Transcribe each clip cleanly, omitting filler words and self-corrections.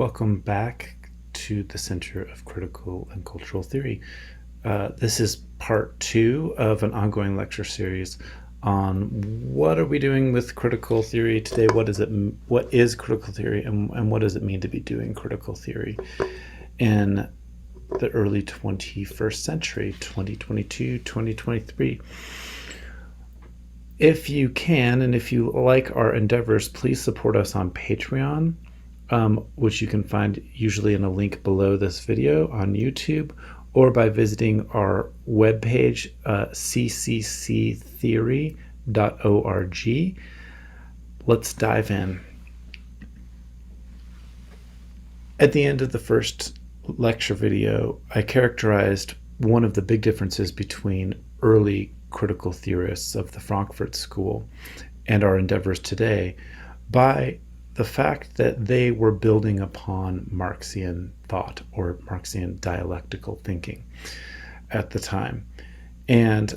Welcome back to the Center of Critical and Cultural Theory. This is part 2 of an ongoing lecture series on what are we doing with critical theory today. What is critical theory, and what does it mean to be doing critical theory in the early 21st century, 2022, 2023. If you can, and if you like our endeavors, please support us on Patreon, which you can find usually in a link below this video on YouTube, or by visiting our webpage, ccctheory.org. Let's dive in. At the end of the first lecture video, I characterized one of the big differences between early critical theorists of the Frankfurt School and our endeavors today by the fact that they were building upon Marxian thought or Marxian dialectical thinking at the time. And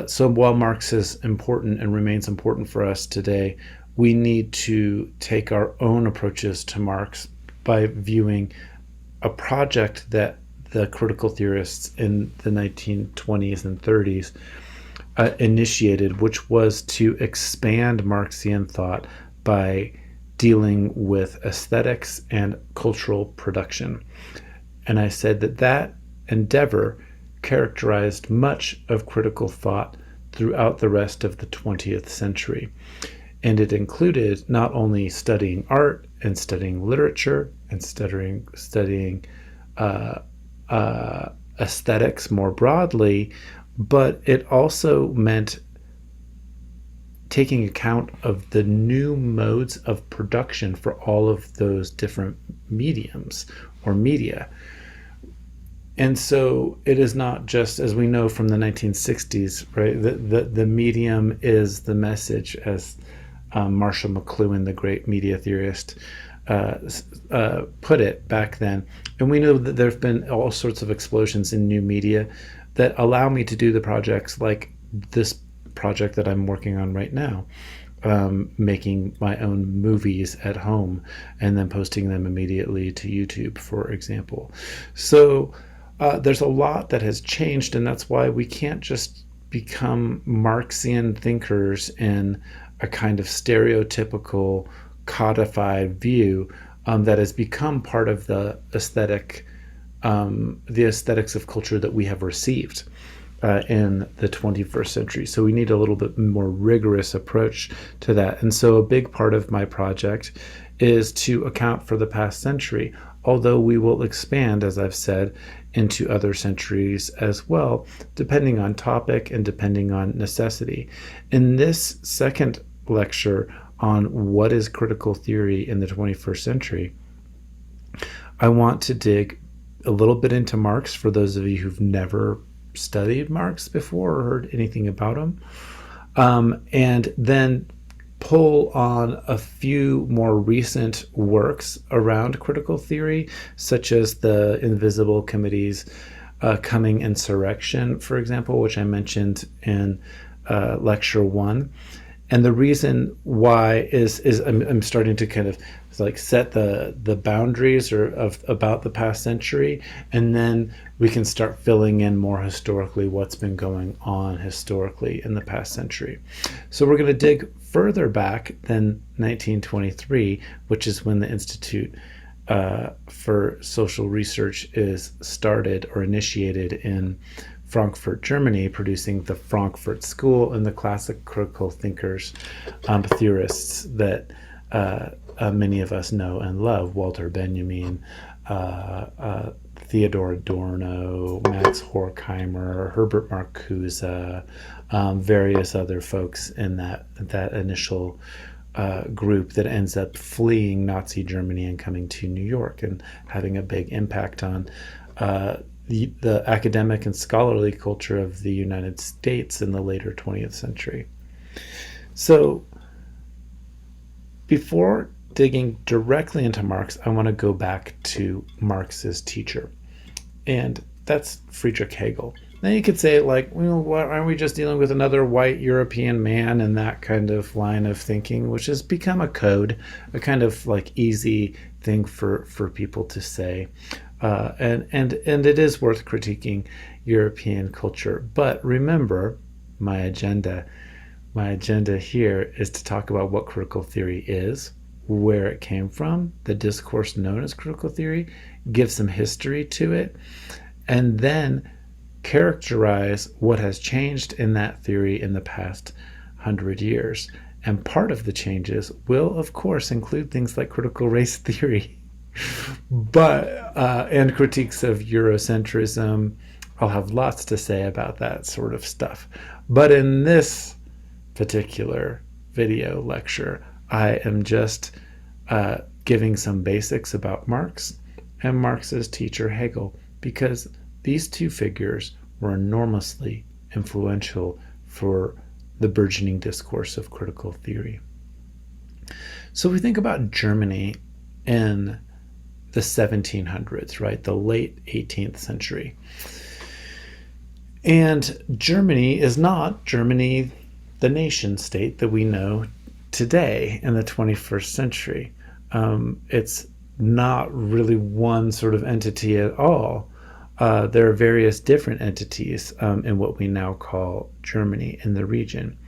so while Marx is important and remains important for us today, we need to take our own approaches to Marx by viewing a project that the critical theorists in the 1920s and 30s initiated, which was to expand Marxian thought by dealing with aesthetics and cultural production. And I said that that endeavor characterized much of critical thought throughout the rest of the 20th century. And it included not only studying art and studying literature and studying aesthetics more broadly, but it also meant taking account of the new modes of production for all of those different mediums or media. And so it is not just, as we know from the 1960s, right? The medium is the message, as Marshall McLuhan, the great media theorist, put it back then. And we know that there have been all sorts of explosions in new media that allow me to do the projects like this project that I'm working on right now, making my own movies at home and then posting them immediately to YouTube, for example. So there's a lot that has changed, and that's why we can't just become Marxian thinkers in a kind of stereotypical codified view that has become part of the aesthetics of culture that we have received in the 21st century. So we need a little bit more rigorous approach to that. And so a big part of my project is to account for the past century, although we will expand, as I've said, into other centuries as well, depending on topic and depending on necessity. In this second lecture on what is critical theory in the 21st century, I want to dig a little bit into Marx for those of you who've never studied Marx before or heard anything about him, and then pull on a few more recent works around critical theory, such as the Invisible Committee's Coming Insurrection, for example, which I mentioned in lecture 1. And the reason why is I'm starting to kind of like set the boundaries about the past century, and then we can start filling in more historically what's been going on historically in the past century. So we're going to dig further back than 1923, which is when the Institute for Social Research is started or initiated in Frankfurt, Germany, producing the Frankfurt School and the classic critical thinkers, theorists that many of us know and love: Walter Benjamin, Theodor Adorno, Max Horkheimer, Herbert Marcuse, various other folks in that initial group that ends up fleeing Nazi Germany and coming to New York and having a big impact on the academic and scholarly culture of the United States in the later 20th century. So before digging directly into Marx, I want to go back to Marx's teacher, and that's Friedrich Hegel. Then you could say, like, well, aren't we just dealing with another white European man, and that kind of line of thinking, which has become a code, a kind of like easy thing for people to say. And it is worth critiquing European culture. But remember, my agenda my agenda here is to talk about what critical theory is, where it came from, the discourse known as critical theory, give some history to it, and then characterize what has changed in that theory in the past 100 years. And part of the changes will, of course, include things like critical race theory, but and critiques of Eurocentrism. I'll have lots to say about that sort of stuff. But in this particular video lecture, I am just giving some basics about Marx and Marx's teacher Hegel, because these two figures were enormously influential for the burgeoning discourse of critical theory. So we think about Germany in the 1700s, right? The late 18th century. And Germany is not Germany, the nation state that we know today in the 21st century. It's not really one sort of entity at all. There are various different entities in what we now call Germany in the region.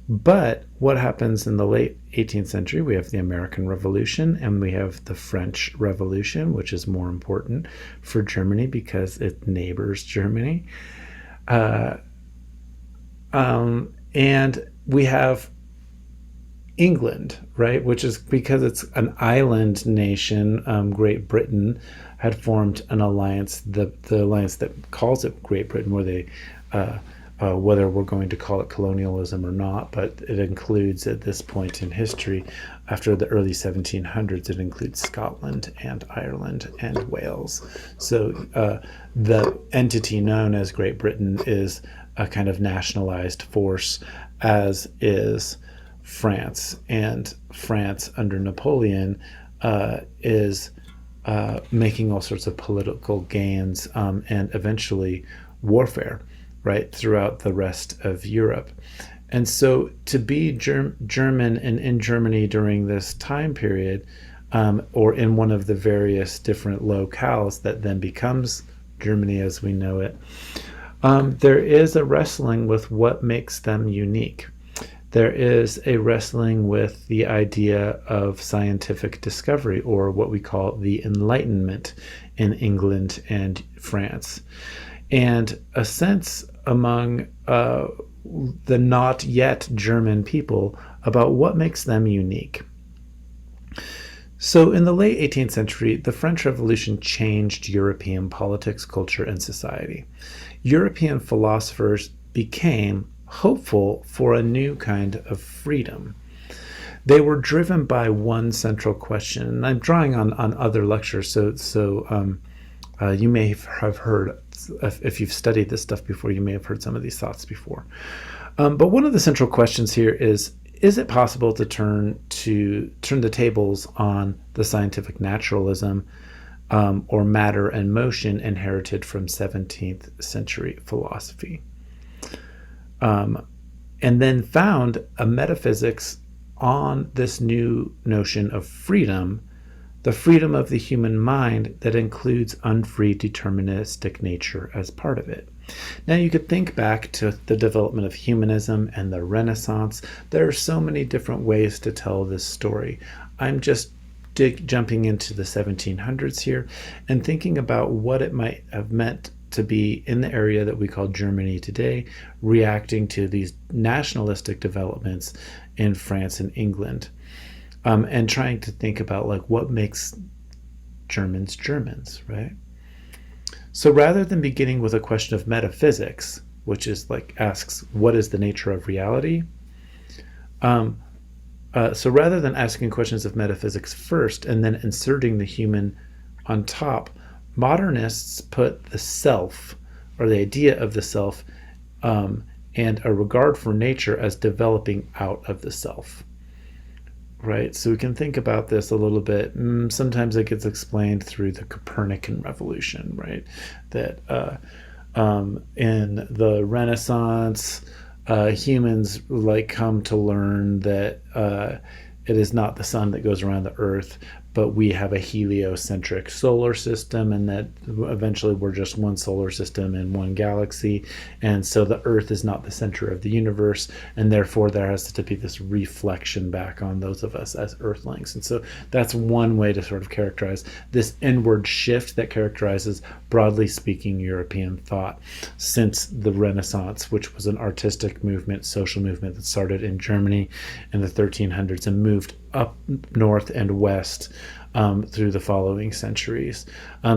But what happens in the late 18th century? We have the American Revolution and we have the French Revolution, which is more important for Germany because it neighbors Germany. And we have England, right, which is because it's an island nation. Great Britain had formed an alliance, the alliance that calls it Great Britain, where they, whether we're going to call it colonialism or not, but it includes at this point in history, after the early 1700s, it includes Scotland and Ireland and Wales. So the entity known as Great Britain is a kind of nationalized force, as is France. And France under Napoleon is making all sorts of political gains and eventually warfare, right, throughout the rest of Europe. And so to be German and in Germany during this time period, or in one of the various different locales that then becomes Germany as we know it, there is a wrestling with what makes them unique. There is a wrestling with the idea of scientific discovery, or what we call the Enlightenment in England and France, and a sense among the not yet German people about what makes them unique. So in the late 18th century, the French Revolution changed European politics, culture, and society. European philosophers became hopeful for a new kind of freedom. They were driven by one central question, and I'm drawing on other lectures, so you may have heard, if you've studied this stuff before, you may have heard some of these thoughts before. But one of the central questions here is it possible to turn the tables on the scientific naturalism or matter and motion inherited from 17th century philosophy? And then found a metaphysics on this new notion of freedom, the freedom of the human mind that includes unfree deterministic nature as part of it. Now you could think back to the development of humanism and the Renaissance. There are so many different ways to tell this story. I'm just jumping into the 1700s here and thinking about what it might have meant to be in the area that we call Germany today, reacting to these nationalistic developments in France and England, and trying to think about like what makes Germans Germans, right? So rather than beginning with a question of metaphysics, which is like asks what is the nature of reality, so rather than asking questions of metaphysics first and then inserting the human on top, modernists put the self, or the idea of the self, and a regard for nature as developing out of the self. Right? So we can think about this a little bit. Sometimes it gets explained through the Copernican revolution, right? That In the Renaissance, humans like come to learn that it is not the sun that goes around the earth, but we have a heliocentric solar system, and that eventually we're just one solar system in one galaxy. And so the earth is not the center of the universe, and therefore there has to be this reflection back on those of us as earthlings. And so that's one way to sort of characterize this inward shift that characterizes, broadly speaking, European thought since the Renaissance, which was an artistic movement, social movement that started in Germany in the 1300s and moved up north and west through the following centuries.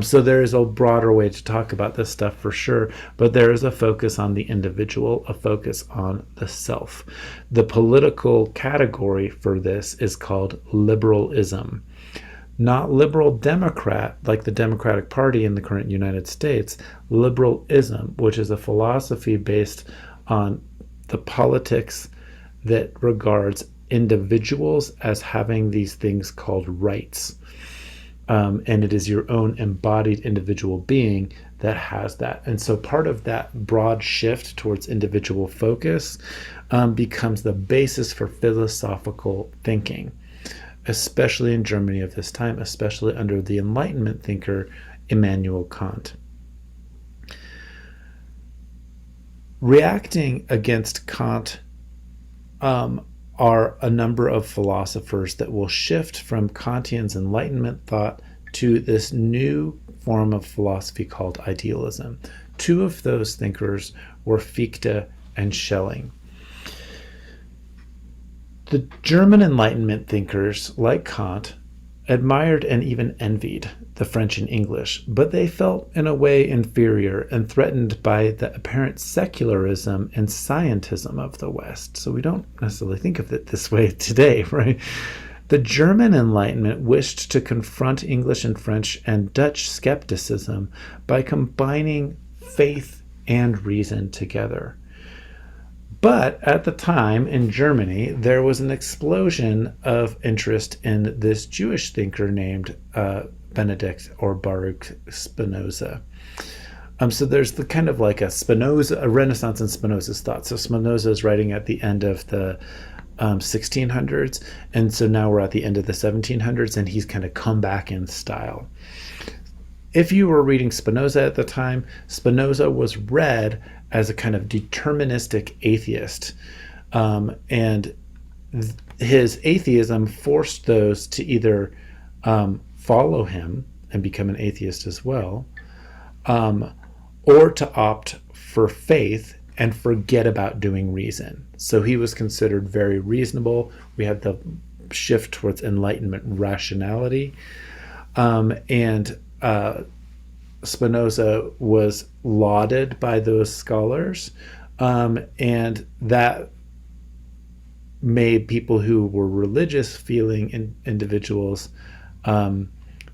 So there is a broader way to talk about this stuff for sure, but there is a focus on the individual, a focus on the self. The political category for this is called liberalism. Not liberal Democrat, like the Democratic Party in the current United States, liberalism, which is a philosophy based on the politics that regards individuals as having these things called rights. And it is your own embodied individual being that has that. And so part of that broad shift towards individual focus becomes the basis for philosophical thinking, especially in Germany of this time, especially under the Enlightenment thinker Immanuel Kant. Reacting against Kant are a number of philosophers that will shift from Kantian's Enlightenment thought to this new form of philosophy called idealism. Two of those thinkers were Fikta and Schelling. The German Enlightenment thinkers, like Kant, admired and even envied the French and English, but they felt in a way inferior and threatened by the apparent secularism and scientism of the West. So we don't necessarily think of it this way today, right? The German Enlightenment wished to confront English and French and Dutch skepticism by combining faith and reason together. But at the time in Germany, there was an explosion of interest in this Jewish thinker named Benedict or Baruch Spinoza. So there's the kind of like a Renaissance in Spinoza's thought. So Spinoza is writing at the end of the 1600s, and so now we're at the end of the 1700s, and he's kind of come back in style. If you were reading Spinoza at the time, Spinoza was read as a kind of deterministic atheist, and his atheism forced those to either follow him and become an atheist as well, or to opt for faith and forget about doing reason. So he was considered very reasonable. We had the shift towards Enlightenment rationality, and Spinoza was lauded by those scholars, and that made people who were religious feeling individuals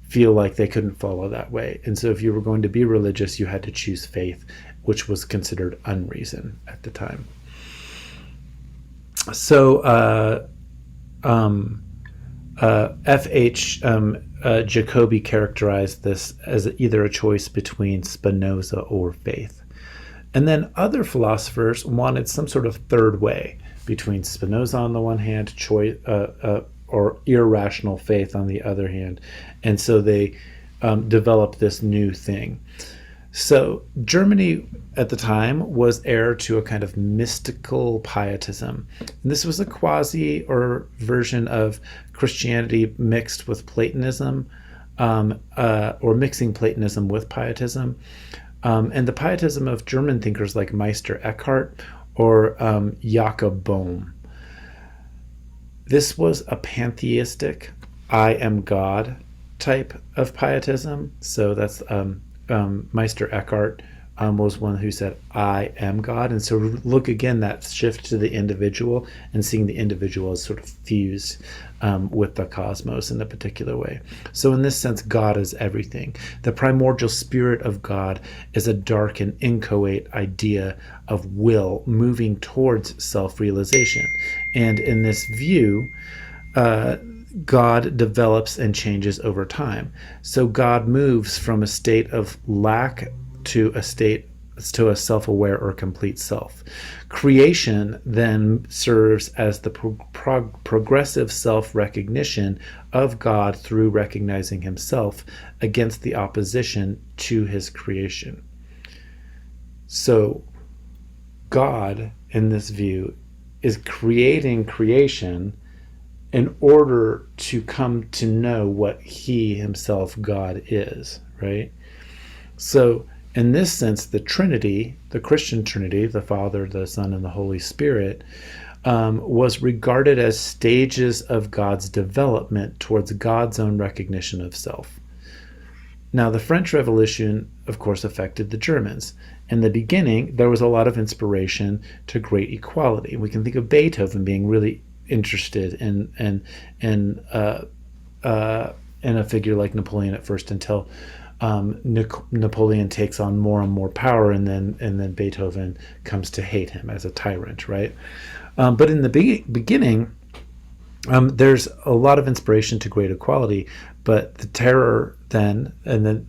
feel like they couldn't follow that way. And so if you were going to be religious, you had to choose faith, which was considered unreason at the time. So F.H. Jacobi characterized this as either a choice between Spinoza or faith. And then other philosophers wanted some sort of third way between Spinoza on the one hand, or irrational faith on the other hand. And so they developed this new thing. So Germany at the time was heir to a kind of mystical pietism. And this was a quasi or version of Christianity mixed with Platonism, or mixing Platonism with pietism. And the pietism of German thinkers like Meister Eckhart or Jakob Bohm. This was a pantheistic, I am God type of pietism. So that's Meister Eckhart was one who said, I am God. And so look again, that shift to the individual and seeing the individual as sort of fused with the cosmos in a particular way. So in this sense, God is everything. The primordial spirit of God is a dark and inchoate idea of will moving towards self-realization. And in this view, God develops and changes over time. So God moves from a state of lack to a state to a self-aware or complete self. Creation then serves as the progressive self-recognition of God through recognizing himself against the opposition to his creation. So God, in this view, is creating creation in order to come to know what he himself, God, is, right? So in this sense, the Trinity, the Christian Trinity, the Father, the Son, and the Holy Spirit, was regarded as stages of God's development towards God's own recognition of self. Now, the French Revolution, of course, affected the Germans. In the beginning, there was a lot of inspiration to great equality. We can think of Beethoven being really interested in a figure like Napoleon at first, until Napoleon takes on more and more power, and then Beethoven comes to hate him as a tyrant, right? But in the beginning, there's a lot of inspiration to great equality, but the terror then, and then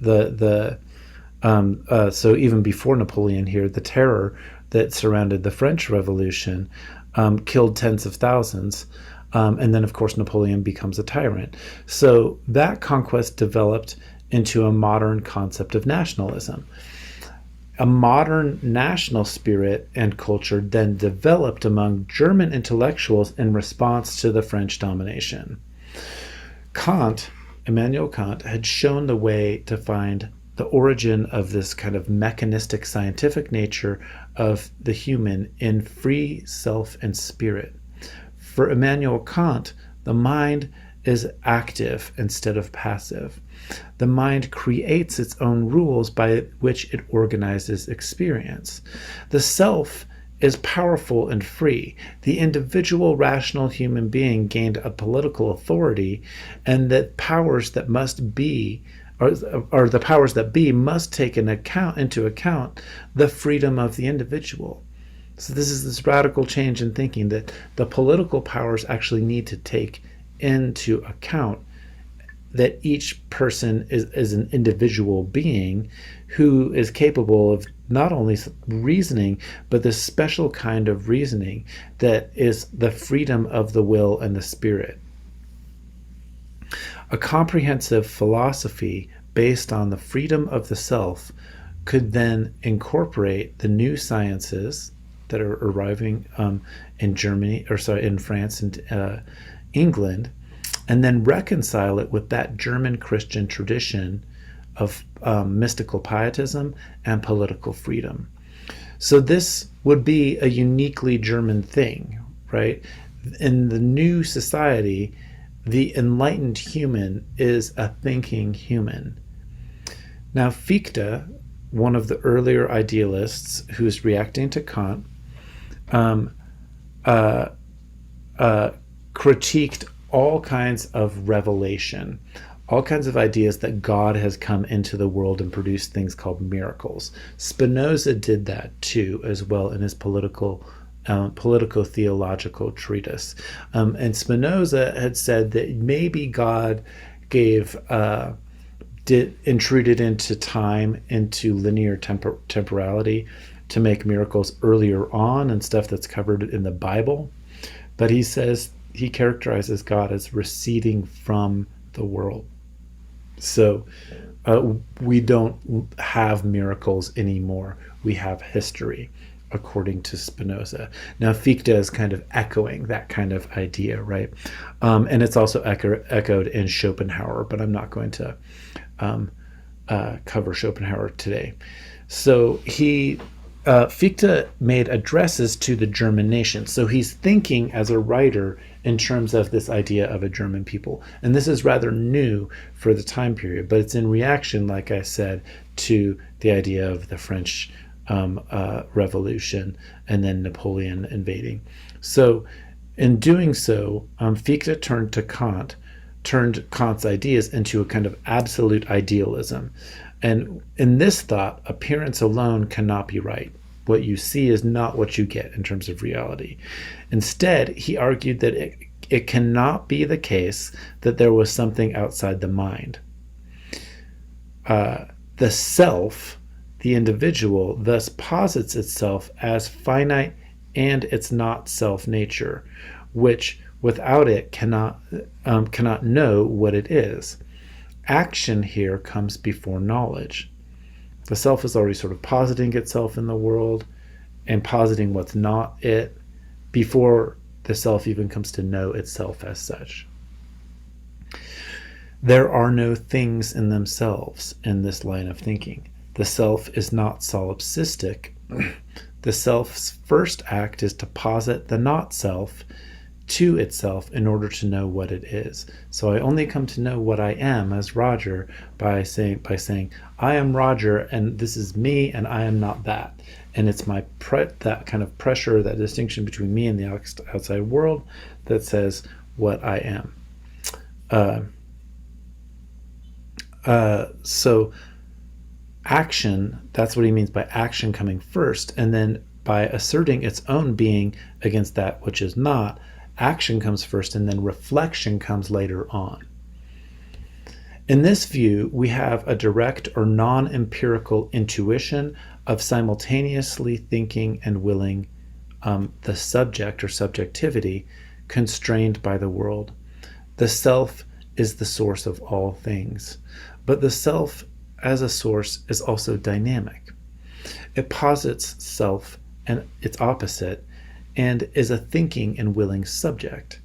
so even before Napoleon here, the terror that surrounded the French Revolution killed tens of thousands. And then, of course, Napoleon becomes a tyrant. So that conquest developed into a modern concept of nationalism. A modern national spirit and culture then developed among German intellectuals in response to the French domination. Immanuel Kant, had shown the way to find the origin of this kind of mechanistic scientific nature of the human in free self and spirit. For Immanuel Kant, the mind is active instead of passive. The mind creates its own rules by which it organizes experience. The self is powerful and free. The individual rational human being gained a political authority, and that powers that must be, or the powers that be, must take into account the freedom of the individual. So this is this radical change in thinking that the political powers actually need to take into account that each person is an individual being who is capable of not only reasoning, but this special kind of reasoning that is the freedom of the will and the spirit. A comprehensive philosophy based on the freedom of the self could then incorporate the new sciences that are arriving in France and England, and then reconcile it with that German Christian tradition of mystical pietism and political freedom. So this would be a uniquely German thing, right? In the new society, the enlightened human is a thinking human. Now, Fikta, one of the earlier idealists who's reacting to Kant, critiqued all kinds of revelation, all kinds of ideas that God has come into the world and produced things called miracles. Spinoza did that too, as well, in his politico-theological treatise. And Spinoza had said that maybe God intruded into time, into linear temporality, to make miracles earlier on and stuff that's covered in the Bible. But he says he characterizes God as receding from the world. So we don't have miracles anymore. We have history, according to Spinoza. Now, Fikta is kind of echoing that kind of idea, right? And it's also echoed in Schopenhauer, but I'm not going to cover Schopenhauer today. So Fikta made addresses to the German nation. So he's thinking as a writer in terms of this idea of a German people. And this is rather new for the time period, but it's in reaction, like I said, to the idea of the French Revolution and then Napoleon invading. So in doing so, Fikta turned Kant's ideas into a kind of absolute idealism. And in this thought, appearance alone cannot be right. What you see is not what you get in terms of reality. Instead, he argued that it cannot be the case that there was something outside the mind. The self The individual thus posits itself as finite and its not self nature, which without it cannot know what it is. Action here comes before knowledge. The self is already sort of positing itself in the world and positing what's not it before the self even comes to know itself as such. There are no things in themselves in this line of thinking. The self is not solipsistic. The self's first act is to posit the not self to itself in order to know what it is. So I only come to know what I am as Roger by saying I am Roger and this is me and I am not that. And it's my that kind of pressure, that distinction between me and the outside world that says what I am. So action, that's what he means by action coming first, and then by asserting its own being against that which is not, action comes first and then reflection comes later on. In this view, we have a direct or non-empirical intuition of simultaneously thinking and willing the subject or subjectivity constrained by the world. The self is the source of all things, but the self as a source is also dynamic. It posits self and its opposite and is a thinking and willing subject.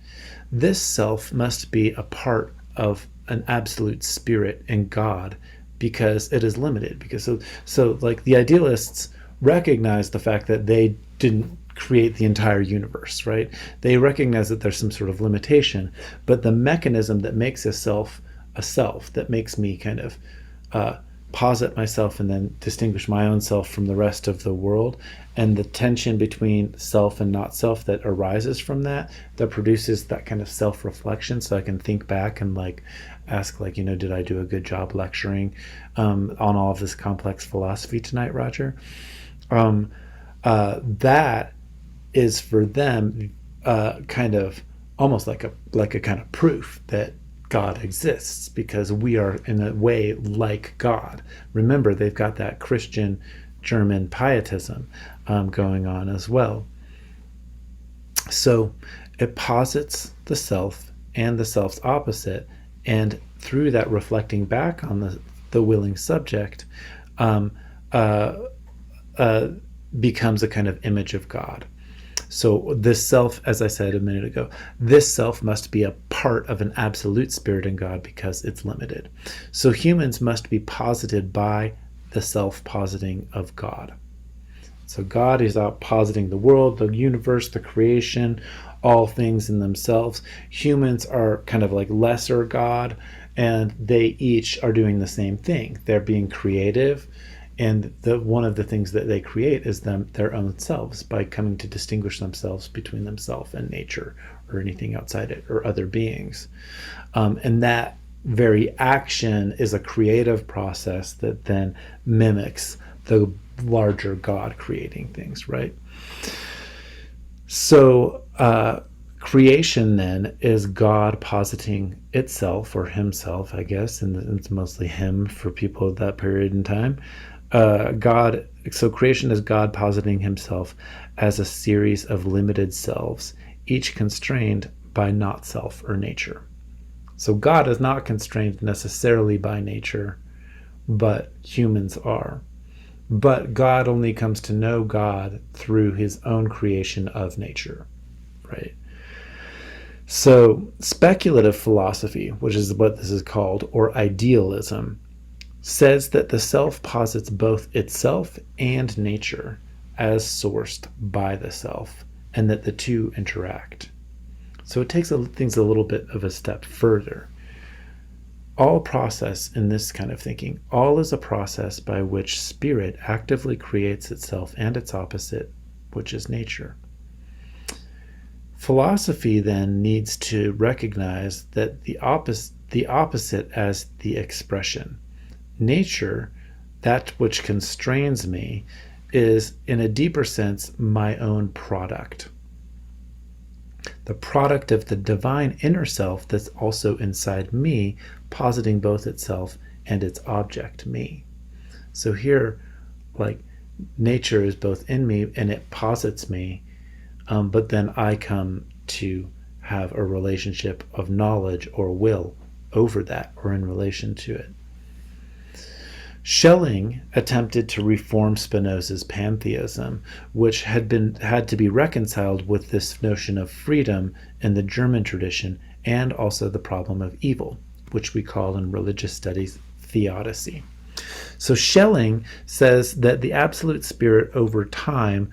This self must be a part of an absolute spirit and God because it is limited. Because so like the idealists recognize the fact that they didn't create the entire universe, right? They recognize that there's some sort of limitation, but the mechanism that makes a self, that makes me kind of posit myself and then distinguish my own self from the rest of the world, and the tension between self and not self that arises from that produces that kind of self-reflection, so I can think back and like ask, like, did I do a good job lecturing on all of this complex philosophy tonight, Roger? That is for them kind of almost like a kind of proof that God exists, because we are in a way like God. Remember, they've got that Christian German Pietism going on as well. So it posits the self and the self's opposite, and through that reflecting back on the willing subject becomes a kind of image of God. So this self, as I said a minute ago, this self must be a part of an absolute spirit in God because it's limited. So humans must be posited by the self-positing of God. So God is out positing the world, the universe, the creation, all things in themselves. Humans are kind of like lesser God, and they each are doing the same thing. They're being creative, and one of the things that they create is their own selves by coming to distinguish themselves between themselves and nature or anything outside it or other beings. And that very action is a creative process that then mimics the larger God creating things, right? So creation then is God positing itself or himself, I guess, and it's mostly him for people of that period in time. So creation is God positing himself as a series of limited selves, each constrained by not self or nature. So God is not constrained necessarily by nature, but humans are. But God only comes to know God through his own creation of nature, right? So speculative philosophy, which is what this is called, or idealism, says that the self posits both itself and nature as sourced by the self, and that the two interact. So it takes things a little bit of a step further. All process in this kind of thinking, all is a process by which spirit actively creates itself and its opposite, which is nature. Philosophy then needs to recognize that the opposite as the expression. Nature, that which constrains me, is in a deeper sense my own product. The product of the divine inner self that's also inside me, positing both itself and its object, me. So here, like nature is both in me and it posits me, but then I come to have a relationship of knowledge or will over that or in relation to it. Schelling attempted to reform Spinoza's pantheism, which had to be reconciled with this notion of freedom in the German tradition and also the problem of evil, which we call in religious studies theodicy. So Schelling says that the absolute spirit over time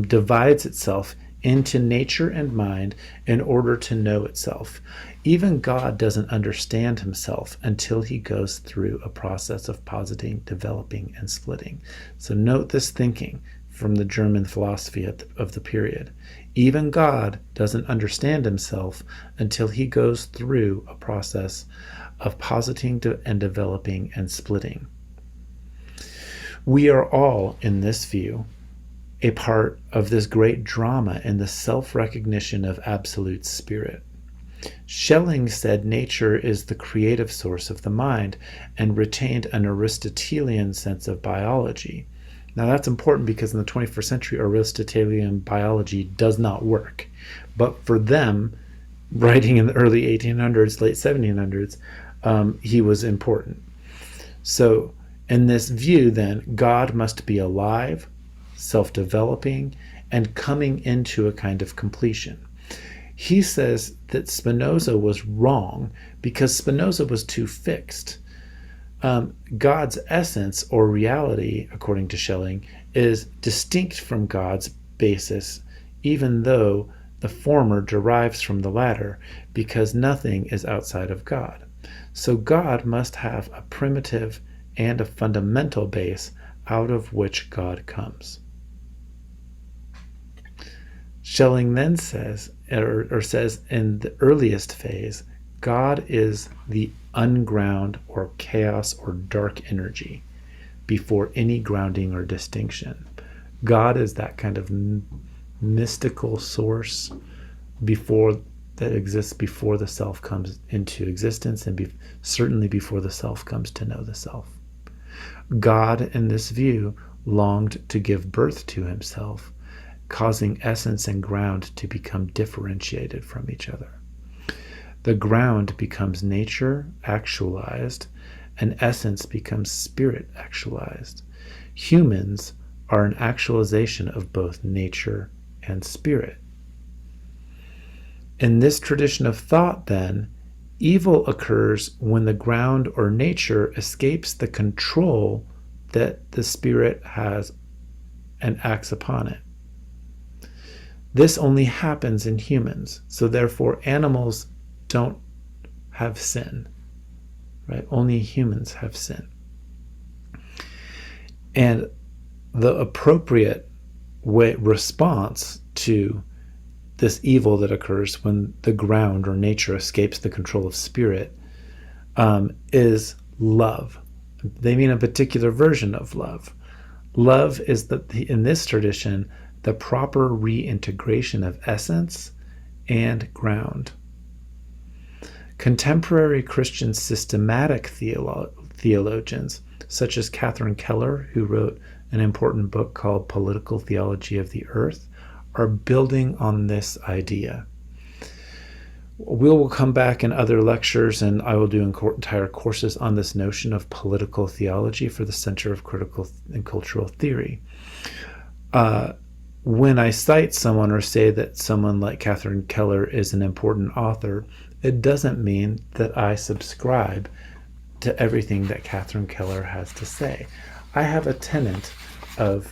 divides itself into nature and mind in order to know itself. Even God doesn't understand himself until he goes through a process of positing, developing, and splitting. So note this thinking from the German philosophy of the period. Even God doesn't understand himself until he goes through a process of positing and developing and splitting. We are all, in this view, a part of this great drama in the self-recognition of absolute spirit. Schelling said nature is the creative source of the mind and retained an Aristotelian sense of biology. Now that's important because in the 21st century, Aristotelian biology does not work. But for them, writing in the early 1800s, late 1700s, he was important. So in this view, then, God must be alive, self-developing, and coming into a kind of completion. He says that Spinoza was wrong because Spinoza was too fixed. God's essence or reality, according to Schelling, is distinct from God's basis, even though the former derives from the latter, because nothing is outside of God. So God must have a primitive and a fundamental base out of which God comes. Schelling then says, or says in the earliest phase, God is the unground or chaos or dark energy before any grounding or distinction. God is that kind of mystical source that exists before the self comes into existence and certainly before the self comes to know the self. God, in this view, longed to give birth to himself, causing essence and ground to become differentiated from each other. The ground becomes nature actualized, and essence becomes spirit actualized. Humans are an actualization of both nature and spirit. In this tradition of thought, then, evil occurs when the ground or nature escapes the control that the spirit has and acts upon it. This only happens in humans, so therefore animals don't have sin, right? Only humans have sin. And the appropriate response to this evil that occurs when the ground or nature escapes the control of spirit is love. They mean a particular version of love. Love is, in this tradition, the proper reintegration of essence and ground. Contemporary Christian systematic theologians, such as Catherine Keller, who wrote an important book called Political Theology of the Earth, are building on this idea. We will come back in other lectures, and I will do entire courses on this notion of political theology for the Center of Critical and Cultural Theory. When I cite someone or say that someone like Catherine Keller is an important author, it doesn't mean that I subscribe to everything that Catherine Keller has to say. I have a tenet of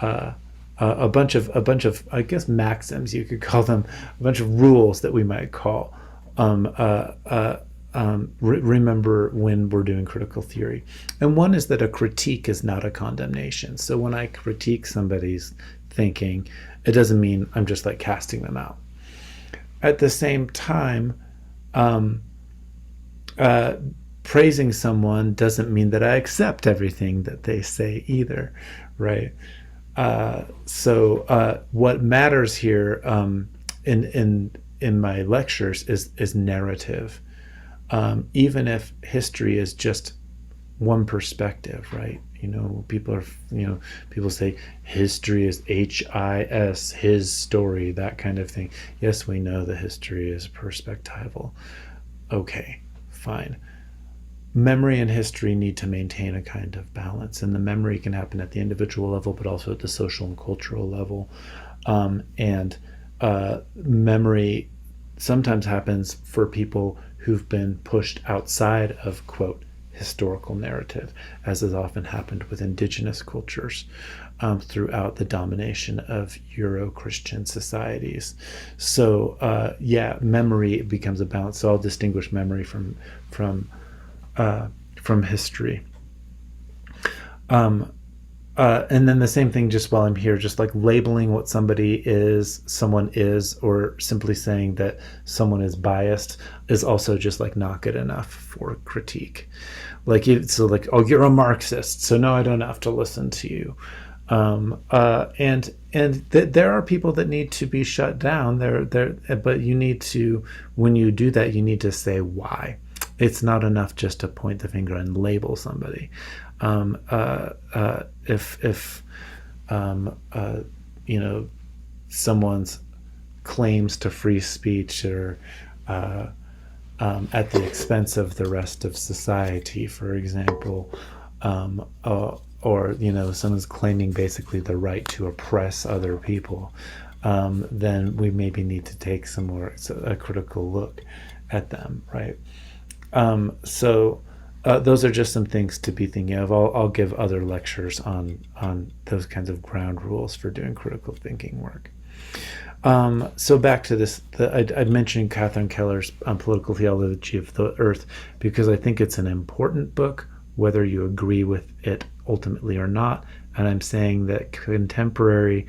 a bunch of I guess maxims, you could call them, a bunch of rules that we might call remember when we're doing critical theory. And one is that a critique is not a condemnation. So when I critique somebody's thinking, it doesn't mean I'm just like casting them out. At the same time, praising someone doesn't mean that I accept everything that they say either, right? So what matters here in my lectures is narrative. Even if history is just one perspective, right? People say history is HIS, his story, that kind of thing. Yes, we know that history is perspectival. Okay, fine. Memory and history need to maintain a kind of balance, and the memory can happen at the individual level, but also at the social and cultural level. And memory sometimes happens for people who've been pushed outside of, quote, historical narrative, as has often happened with indigenous cultures throughout the domination of Euro-Christian societies. So memory becomes a balance. So I'll distinguish memory from history. And then the same thing, just while I'm here, just like labeling what someone is, or simply saying that someone is biased is also just like not good enough for critique. Oh, you're a Marxist, so no, I don't have to listen to you. There are people that need to be shut down. But you need to, when you do that, you need to say why. It's not enough just to point the finger and label somebody. If someone's claims to free speech are at the expense of the rest of society, for example, or someone's claiming basically the right to oppress other people, then we maybe need to take a critical look at them, right? Those are just some things to be thinking of. I'll give other lectures on those kinds of ground rules for doing critical thinking work. So back to this, I mentioned Catherine Keller's Political Theology of the Earth because I think it's an important book, whether you agree with it ultimately or not. And I'm saying that contemporary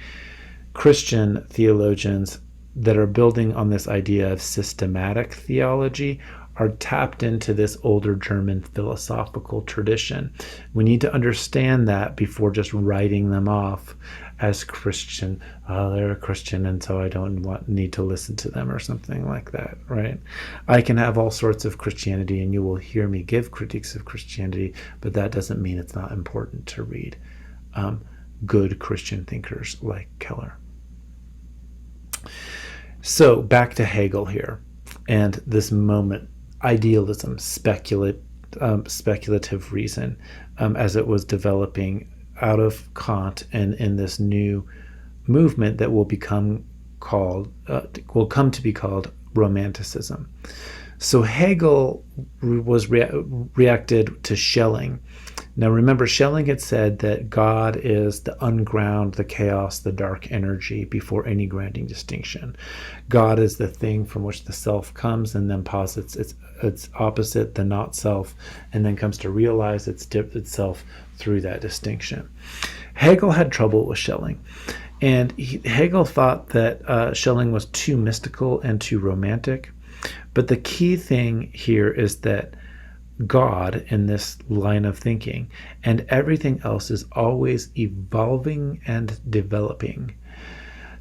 Christian theologians that are building on this idea of systematic theology are tapped into this older German philosophical tradition. We need to understand that before just writing them off as Christian. Oh, they're a Christian, and so I don't need to listen to them or something like that, right? I can have all sorts of Christianity, and you will hear me give critiques of Christianity, but that doesn't mean it's not important to read good Christian thinkers like Keller. So back to Hegel here, and this moment, idealism, speculative reason, as it was developing out of Kant and in this new movement that will come to be called Romanticism. So Hegel was reacted to Schelling. Now remember, Schelling had said that God is the unground, the chaos, the dark energy before any grounding distinction. God is the thing from which the self comes and then posits its opposite, the not self, and then comes to realize itself through that distinction. Hegel had trouble with Schelling. And Hegel thought that Schelling was too mystical and too romantic. But the key thing here is that God in this line of thinking and everything else is always evolving and developing.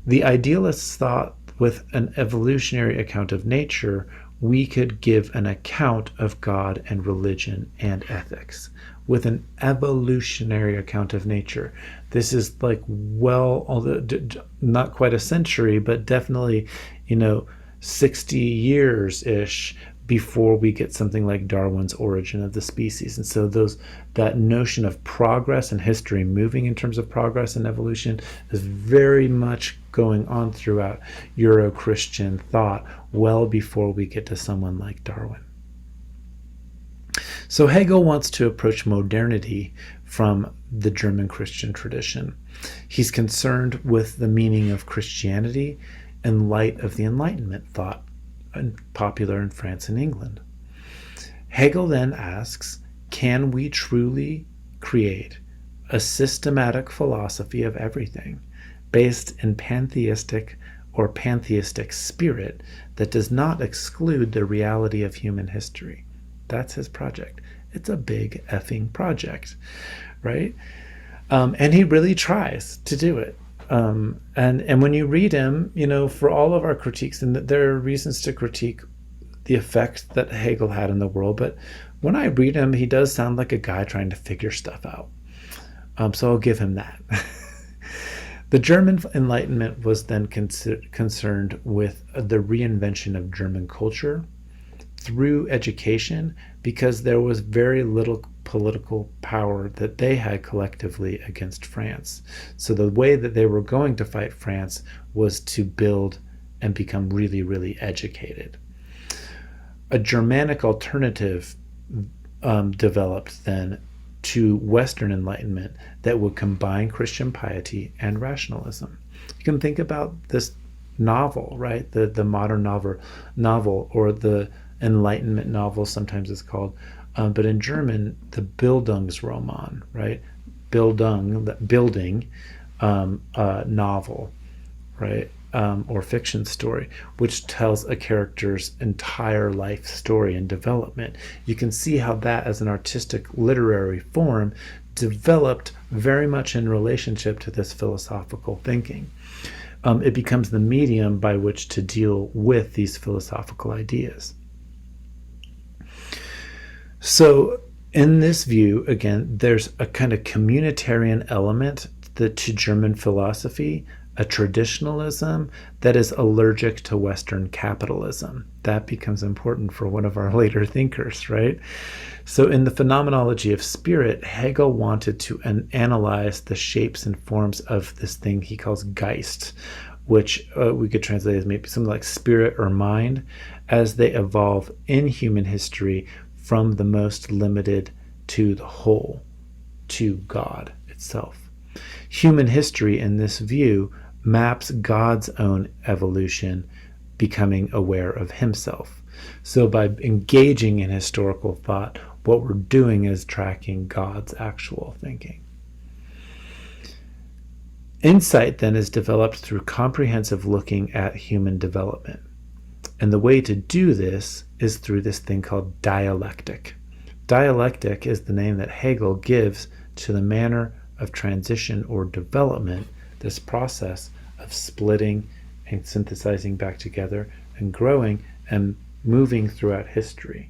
The idealists thought with an evolutionary account of nature, we could give an account of God and religion and ethics. With an evolutionary account of nature. This is like, not quite a century, but definitely, 60 years-ish before we get something like Darwin's Origin of the Species. And so that notion of progress and history moving in terms of progress and evolution is very much going on throughout Euro-Christian thought well before we get to someone like Darwin. So Hegel wants to approach modernity from the German Christian tradition. He's concerned with the meaning of Christianity in light of the Enlightenment thought popular in France and England. Hegel then asks, can we truly create a systematic philosophy of everything based in pantheistic spirit that does not exclude the reality of human history? That's his project. It's a big effing project, right? And he really tries to do it. And when you read him, for all of our critiques, and there are reasons to critique the effect that Hegel had in the world, but when I read him, he does sound like a guy trying to figure stuff out. So I'll give him that. The German Enlightenment was then concerned with the reinvention of German culture through education, because there was very little political power that they had collectively against France. So the way that they were going to fight France was to build and become really, really educated. A Germanic alternative developed then to Western Enlightenment that would combine Christian piety and rationalism. You can think about this novel, right? The modern novel, or the Enlightenment novel, sometimes it's called, but in German, the Bildungsroman, right? Building novel, right? Or fiction story, which tells a character's entire life story and development. You can see how that, as an artistic literary form, developed very much in relationship to this philosophical thinking. It becomes the medium by which to deal with these philosophical ideas. So in this view, again, there's a kind of communitarian element to German philosophy, a traditionalism that is allergic to Western capitalism. That becomes important for one of our later thinkers, right? So in the Phenomenology of Spirit, Hegel wanted to analyze the shapes and forms of this thing he calls Geist, which we could translate as maybe something like spirit or mind, as they evolve in human history from the most limited to the whole, to God itself. Human history, in this view, maps God's own evolution, becoming aware of himself. So by engaging in historical thought, what we're doing is tracking God's actual thinking. Insight then is developed through comprehensive looking at human development. And the way to do this is through this thing called dialectic. Dialectic is the name that Hegel gives to the manner of transition or development, this process of splitting and synthesizing back together and growing and moving throughout history.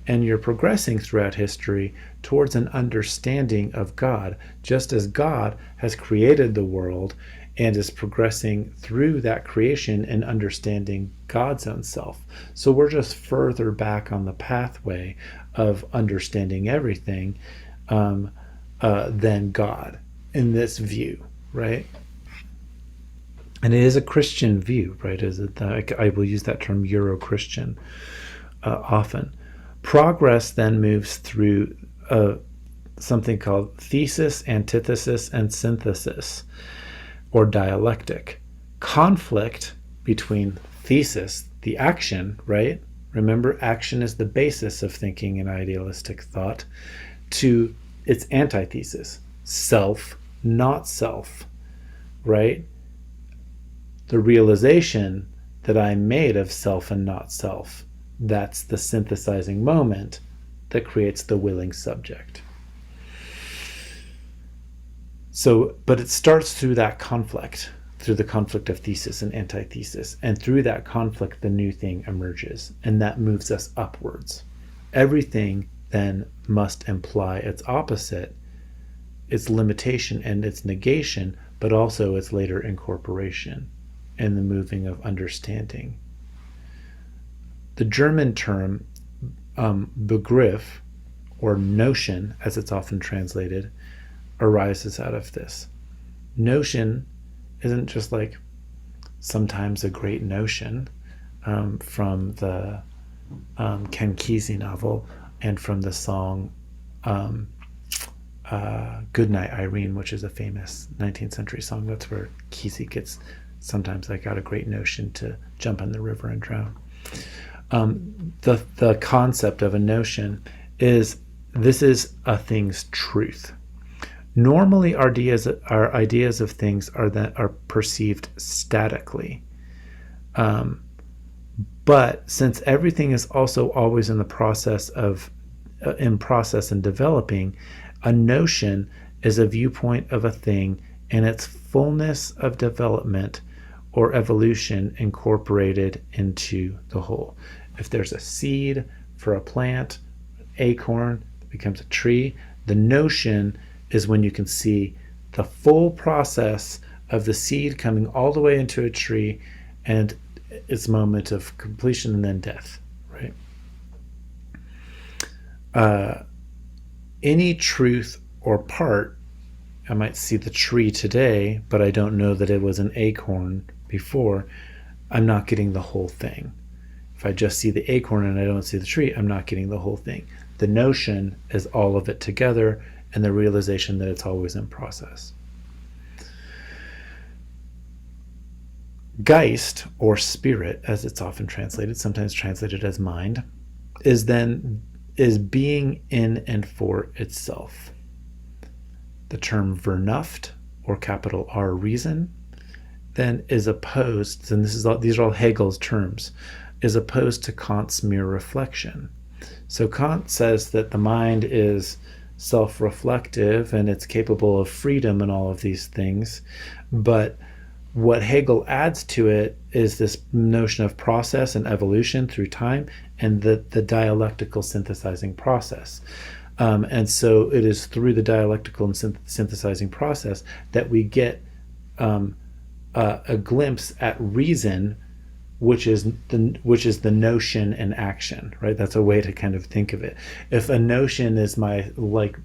And you're progressing throughout history towards an understanding of God, just as God has created the world and is progressing through that creation and understanding God's own self. So we're just further back on the pathway of understanding everything than God in this view, right? And it is a Christian view, right? I will use that term Euro-Christian often. Progress then moves through something called thesis, antithesis, and synthesis, or dialectic. Conflict between thesis, the action, right? Remember, action is the basis of thinking and idealistic thought, to its antithesis, self, not self, right? The realization that I'm made of self and not self. That's the synthesizing moment that creates the willing subject. So, but it starts through that conflict, through the conflict of thesis and antithesis. And through that conflict, the new thing emerges, and that moves us upwards. Everything then must imply its opposite, its limitation and its negation, but also its later incorporation and the moving of understanding. The German term Begriff, or notion, as it's often translated, arises out of this. Notion isn't just like sometimes a great notion from the Ken Kesey novel and from the song Goodnight Irene, which is a famous 19th century song. That's where Kesey gets, sometimes I got a great notion to jump in the river and drown. The concept of a notion is, this is a thing's truth. Normally, our ideas of things are perceived statically. But since everything is also always in the process and developing, a notion is a viewpoint of a thing in its fullness of development or evolution incorporated into the whole. If there's a seed for a plant, an acorn that becomes a tree, the notion is when you can see the full process of the seed coming all the way into a tree and its moment of completion and then death, right? Any truth or part, I might see the tree today, but I don't know that it was an acorn before. I'm not getting the whole thing. If I just see the acorn and I don't see the tree, I'm not getting the whole thing. The notion is all of it together, and the realization that it's always in process. Geist, or spirit, as it's often translated, sometimes translated as mind, is being in and for itself. The term Vernunft, or capital R reason, then is opposed, and these are all Hegel's terms, is opposed to Kant's mere reflection. So Kant says that the mind is self-reflective and it's capable of freedom and all of these things, but what Hegel adds to it is this notion of process and evolution through time and the dialectical synthesizing process. And so it is through the dialectical and synthesizing process that we get a glimpse at reason, which is the notion and action, right? That's a way to kind of think of it. If a notion is my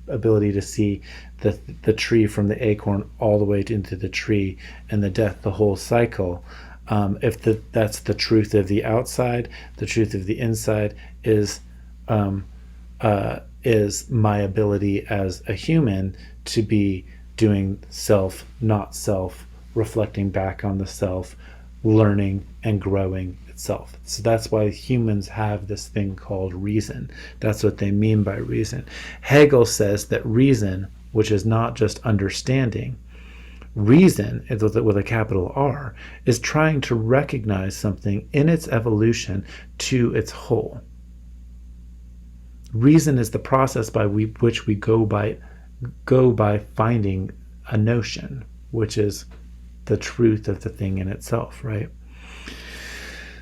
ability to see the tree from the acorn all the way into the tree and the death, the whole cycle, if that's the truth of the outside, the truth of the inside is my ability as a human to be doing self, not self, reflecting back on the self, learning and growing itself. So that's why humans have this thing called reason. That's what they mean by reason. Hegel says that reason, which is not just understanding, reason, with a capital R, is trying to recognize something in its evolution to its whole. Reason is the process by which we go by finding a notion, which is the truth of the thing in itself, right?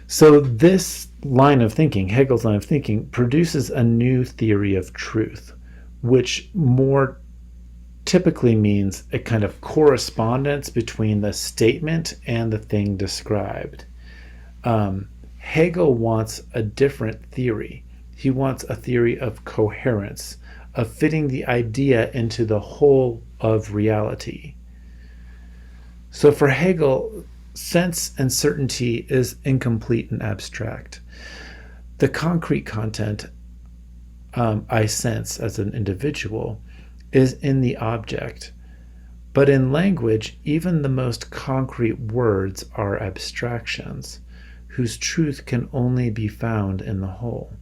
So this line of thinking, Hegel's line of thinking, produces a new theory of truth, which more typically means a kind of correspondence between the statement and the thing described. Hegel wants a different theory. He wants a theory of coherence, of fitting the idea into the whole of reality. So for Hegel, sense and certainty is incomplete and abstract. The concrete content I sense as an individual is in the object. But in language, even the most concrete words are abstractions, whose truth can only be found in the whole.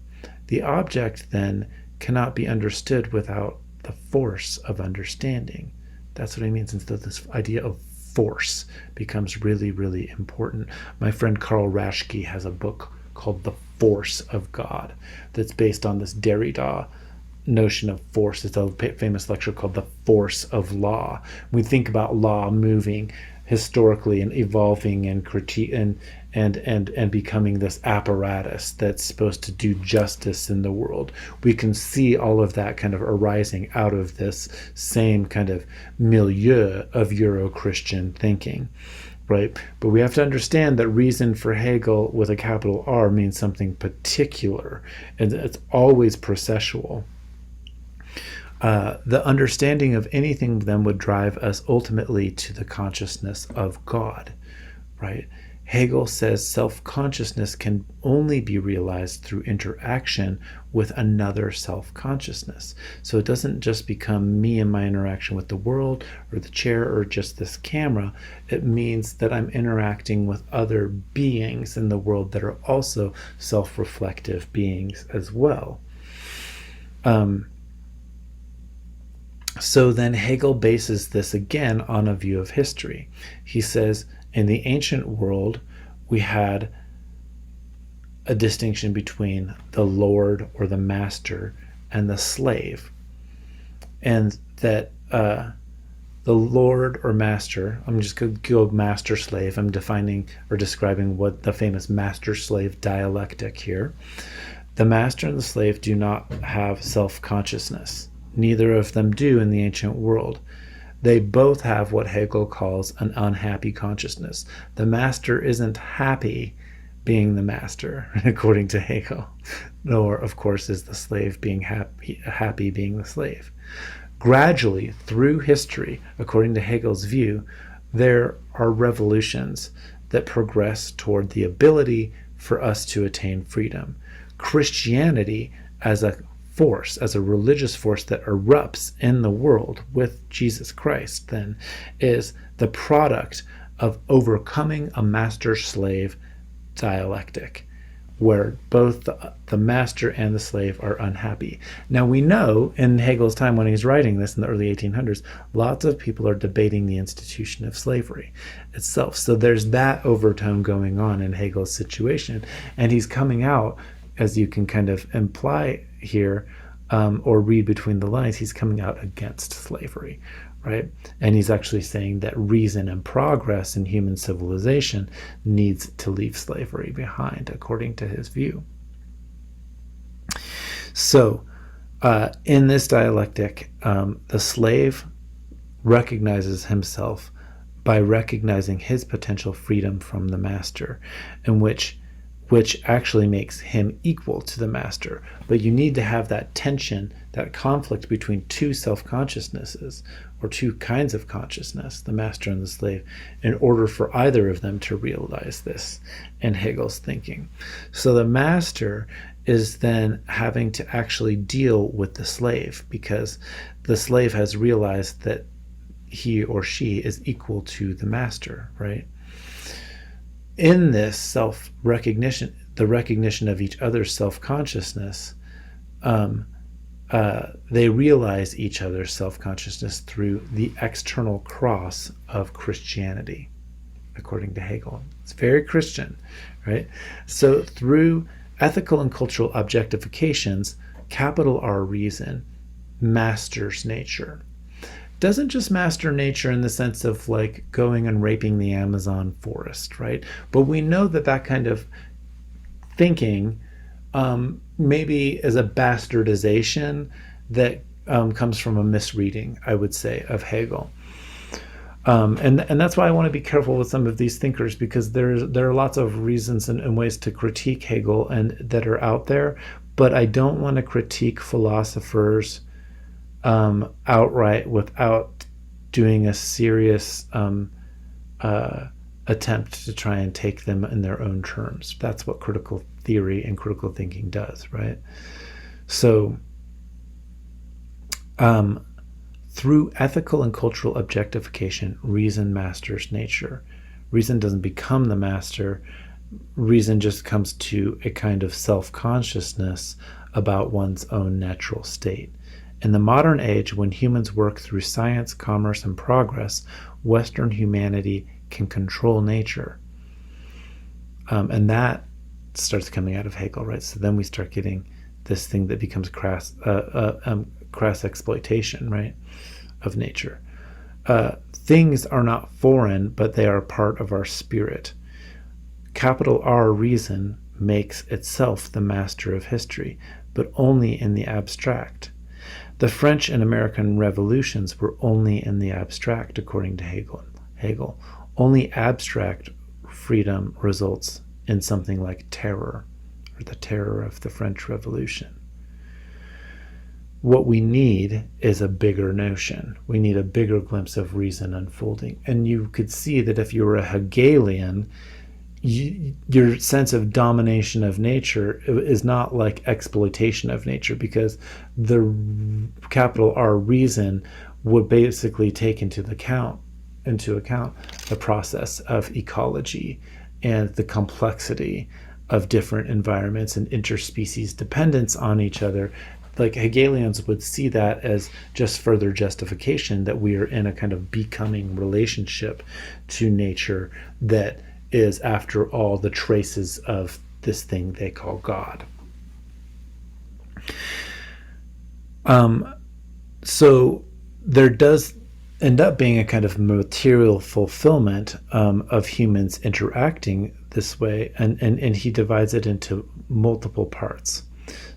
The object, then, cannot be understood without the force of understanding. That's what he means. And so this idea of force becomes really, really important. My friend Carl Raschke has a book called The Force of God that's based on this Derrida notion of force. It's a famous lecture called The Force of Law. We think about law moving historically and evolving and critique and becoming this apparatus that's supposed to do justice in the world. We can see all of that kind of arising out of this same kind of milieu of Euro-Christian thinking, right? But we have to understand that reason for Hegel with a capital R means something particular, and it's always processual. The understanding of anything then would drive us ultimately to the consciousness of God, right? Hegel says self-consciousness can only be realized through interaction with another self-consciousness. So it doesn't just become me and my interaction with the world or the chair or just this camera. It means that I'm interacting with other beings in the world that are also self-reflective beings as well. So then Hegel bases this again on a view of history. He says, in the ancient world, we had a distinction between the lord or the master and the slave. And that the the lord or master, I'm just going to go master slave, I'm defining or describing what the famous master slave dialectic here. The master and the slave do not have self-consciousness. Neither of them do in the ancient world. They both have what Hegel calls an unhappy consciousness. The master isn't happy being the master, according to Hegel, nor, of course, is the slave being happy being the slave. Gradually, through history, according to Hegel's view, there are revolutions that progress toward the ability for us to attain freedom. Christianity, as a force, as a religious force that erupts in the world with Jesus Christ, then, is the product of overcoming a master-slave dialectic, where both the master and the slave are unhappy. Now, we know in Hegel's time, when he's writing this in the early 1800s, lots of people are debating the institution of slavery itself. So there's that overtone going on in Hegel's situation, and he's coming out, as you can kind of imply here, or read between the lines, he's coming out against slavery, right? And he's actually saying that reason and progress in human civilization needs to leave slavery behind, according to his view. So, in this dialectic, the slave recognizes himself by recognizing his potential freedom from the master, in which actually makes him equal to the master. But you need to have that tension, that conflict between two self-consciousnesses, or two kinds of consciousness, the master and the slave, in order for either of them to realize this in Hegel's thinking. So the master is then having to actually deal with the slave, because the slave has realized that he or she is equal to the master, right? In this self-recognition, the recognition of each other's self-consciousness, they realize each other's self-consciousness through the external cross of Christianity, according to Hegel. It's very Christian, right? So through ethical and cultural objectifications, capital R reason masters nature. Doesn't just master nature in the sense of like going and raping the Amazon forest, right? But we know that that kind of thinking maybe is a bastardization that comes from a misreading, I would say, of Hegel. And that's why I want to be careful with some of these thinkers, because there are lots of reasons and ways to critique Hegel and that are out there, but I don't want to critique philosophers outright without doing a serious attempt to try and take them in their own terms. That's what critical theory and critical thinking does, right? So through ethical and cultural objectification, reason masters nature. Reason doesn't become the master. Reason just comes to a kind of self-consciousness about one's own natural state. In the modern age, when humans work through science, commerce, and progress, Western humanity can control nature. And that starts coming out of Hegel, right? So then we start getting this thing that becomes crass exploitation, right, of nature. Things are not foreign, but they are part of our spirit. Capital R reason makes itself the master of history, but only in the abstract. The French and American revolutions were only in the abstract, according to Hegel. Only abstract freedom results in something like terror, or the terror of the French Revolution. What we need is a bigger notion. We need a bigger glimpse of reason unfolding. And you could see that if you were a Hegelian, your sense of domination of nature is not like exploitation of nature, because the capital R reason would basically take into account the process of ecology and the complexity of different environments and interspecies dependence on each other. Like Hegelians would see that as just further justification that we are in a kind of becoming relationship to nature that is, after all, the traces of this thing they call God. So there does end up being a kind of material fulfillment of humans interacting this way, and he divides it into multiple parts.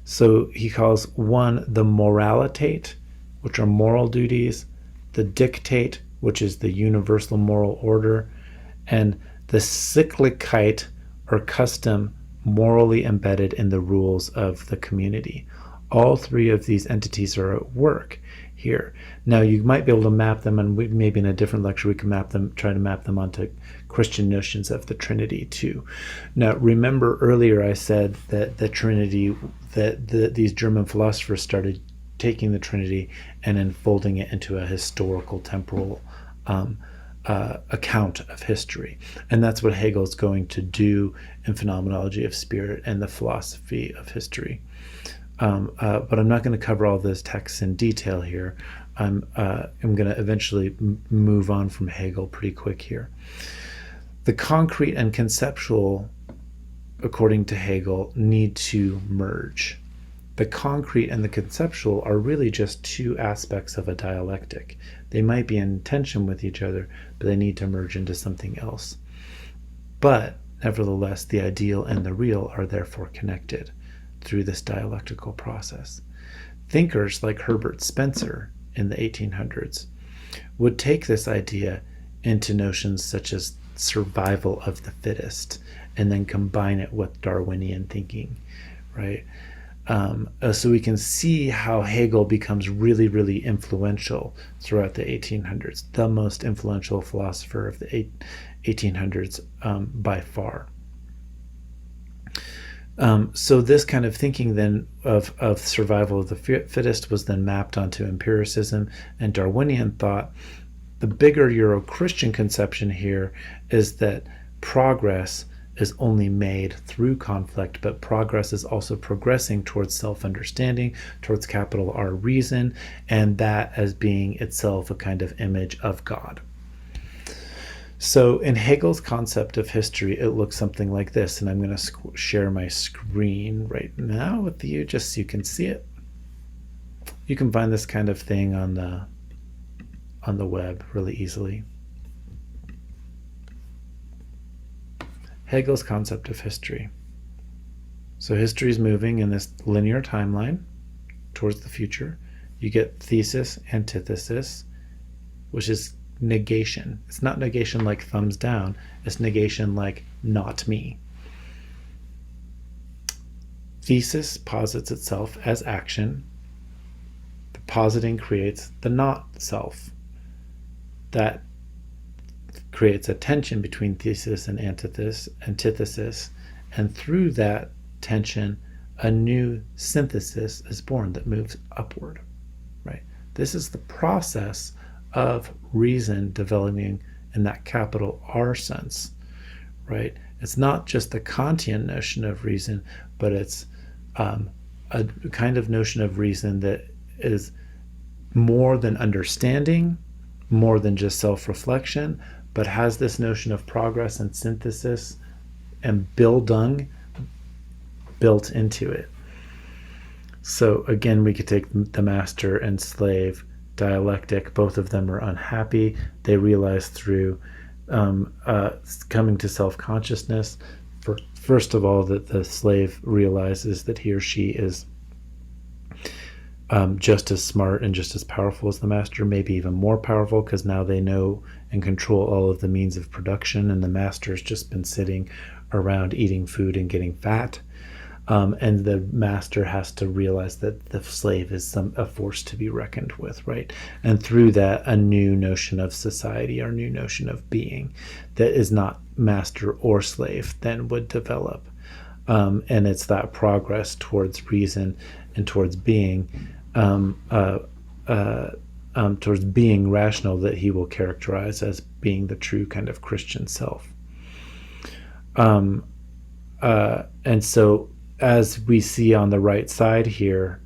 So he calls one the moralitate, which are moral duties, the dictate, which is the universal moral order, and the cyclicite, or custom morally embedded in the rules of the community. All three of these entities are at work here. Now, you might be able to map them, and maybe in a different lecture we can try to map them onto Christian notions of the Trinity too. Now, remember earlier I said that the Trinity, that these German philosophers started taking the Trinity and unfolding it into a historical, temporal account of history. And that's what Hegel's going to do in Phenomenology of Spirit and the Philosophy of History. But I'm not going to cover all those texts in detail here. I'm going to eventually move on from Hegel pretty quick here. The concrete and conceptual, according to Hegel, need to merge. The concrete and the conceptual are really just two aspects of a dialectic. They might be in tension with each other, but they need to merge into something else. But nevertheless, the ideal and the real are therefore connected through this dialectical process. Thinkers like Herbert Spencer in the 1800s would take this idea into notions such as survival of the fittest and then combine it with Darwinian thinking, right? So we can see how Hegel becomes really, really influential throughout the 1800s, the most influential philosopher of the 1800s by far. So this kind of thinking then of survival of the fittest was then mapped onto empiricism and Darwinian thought. The bigger Euro-Christian conception here is that progress is only made through conflict, but progress is also progressing towards self-understanding, towards capital R reason, and that as being itself a kind of image of God. So in Hegel's concept of history, it looks something like this, and I'm going to share my screen right now with you just so you can see it. You can find this kind of thing on the web really easily. Hegel's concept of history. So history is moving in this linear timeline towards the future. You get thesis, antithesis, which is negation. It's not negation like thumbs down, it's negation like not me. Thesis posits itself as action. The positing creates the not self. That creates a tension between thesis and antithesis, and through that tension a new synthesis is born that moves upward, right? This is the process of reason developing in that capital R sense, right? It's not just the Kantian notion of reason, but it's a kind of notion of reason that is more than understanding, more than just self-reflection, but has this notion of progress and synthesis and Bildung built into it. So again, we could take the master and slave dialectic. Both of them are unhappy. They realize through coming to self-consciousness, first of all, that the slave realizes that he or she is just as smart and just as powerful as the master, maybe even more powerful, because now they know and control all of the means of production, and the master's just been sitting around eating food and getting fat. And the master has to realize that the slave is a force to be reckoned with, right? And through that, a new notion of society, or new notion of being that is not master or slave then would develop. And it's that progress towards reason and towards being rational that he will characterize as being the true kind of Christian self. And so, as we see on the right side here,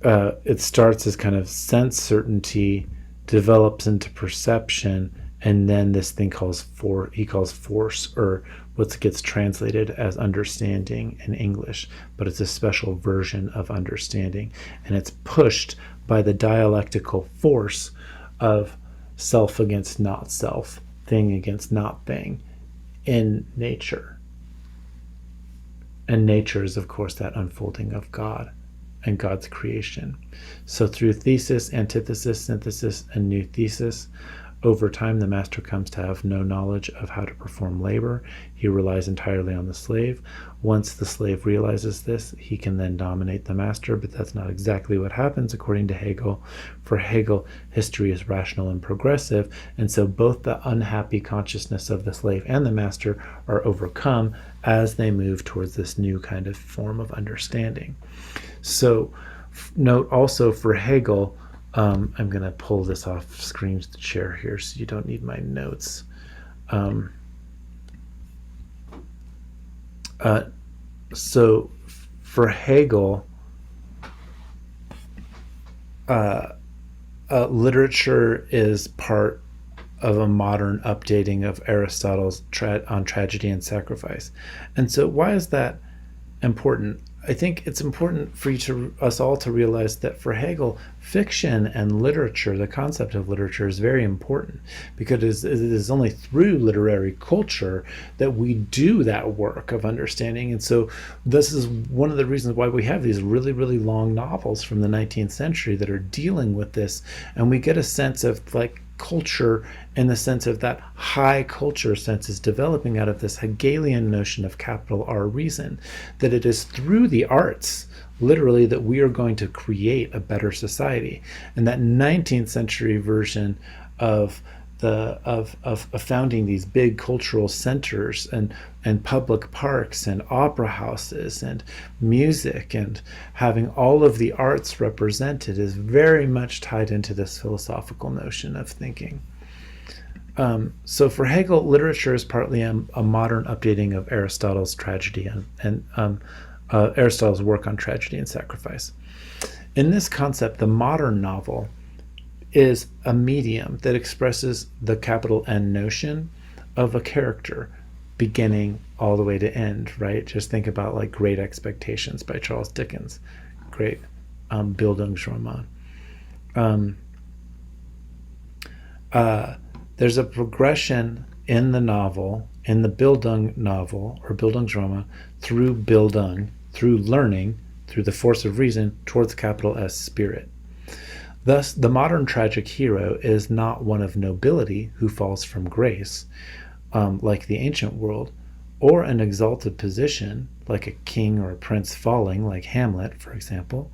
it starts as kind of sense certainty, develops into perception, and then this thing he calls force or what gets translated as understanding in English, but it's a special version of understanding, and it's pushed by the dialectical force of self against not self, thing against not thing in nature. And nature is, of course, that unfolding of God and God's creation. So through thesis, antithesis, synthesis, and new thesis, over time the master comes to have no knowledge of how to perform labor. He relies entirely on the slave. Once the slave realizes this, he can then dominate the master, but that's not exactly what happens according to Hegel. For Hegel, history is rational and progressive, and so both the unhappy consciousness of the slave and the master are overcome as they move towards this new kind of form of understanding. So note also for Hegel, I'm going to pull this off screen share here so you don't need my notes. So for Hegel, literature is part of a modern updating of Aristotle's on tragedy and sacrifice. And so why is that important? I think it's important for us all to realize that for Hegel, fiction and literature, the concept of literature, is very important, because it is only through literary culture that we do that work of understanding. And so this is one of the reasons why we have these really, really long novels from the 19th century that are dealing with this, and we get a sense of like culture in the sense of that high culture sense is developing out of this Hegelian notion of capital R reason, that it is through the arts literally that we are going to create a better society. And that 19th century version of founding these big cultural centers and public parks and opera houses and music and having all of the arts represented is very much tied into this philosophical notion of thinking. So for Hegel, literature is partly a modern updating of Aristotle's tragedy and Aristotle's work on tragedy and sacrifice. In this concept, the modern novel is a medium that expresses the capital N notion of a character beginning all the way to end, right? Just think about like Great Expectations by Charles Dickens, great Bildungsroman. There's a progression in the novel, in the Bildung novel or Bildungsroman, through Bildung, through learning, through the force of reason, towards capital S spirit. Thus, the modern tragic hero is not one of nobility who falls from grace, like the ancient world, or an exalted position, like a king or a prince falling, like Hamlet, for example,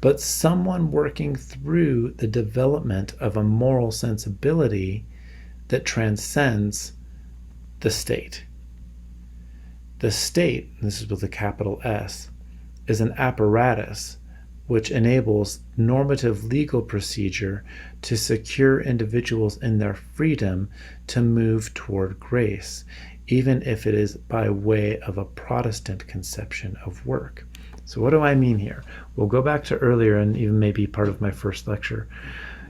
but someone working through the development of a moral sensibility that transcends the state. The state, and this is with a capital S, is an apparatus which enables normative legal procedure to secure individuals in their freedom to move toward grace, even if it is by way of a Protestant conception of work. So what do I mean here? We'll go back to earlier and even maybe part of my first lecture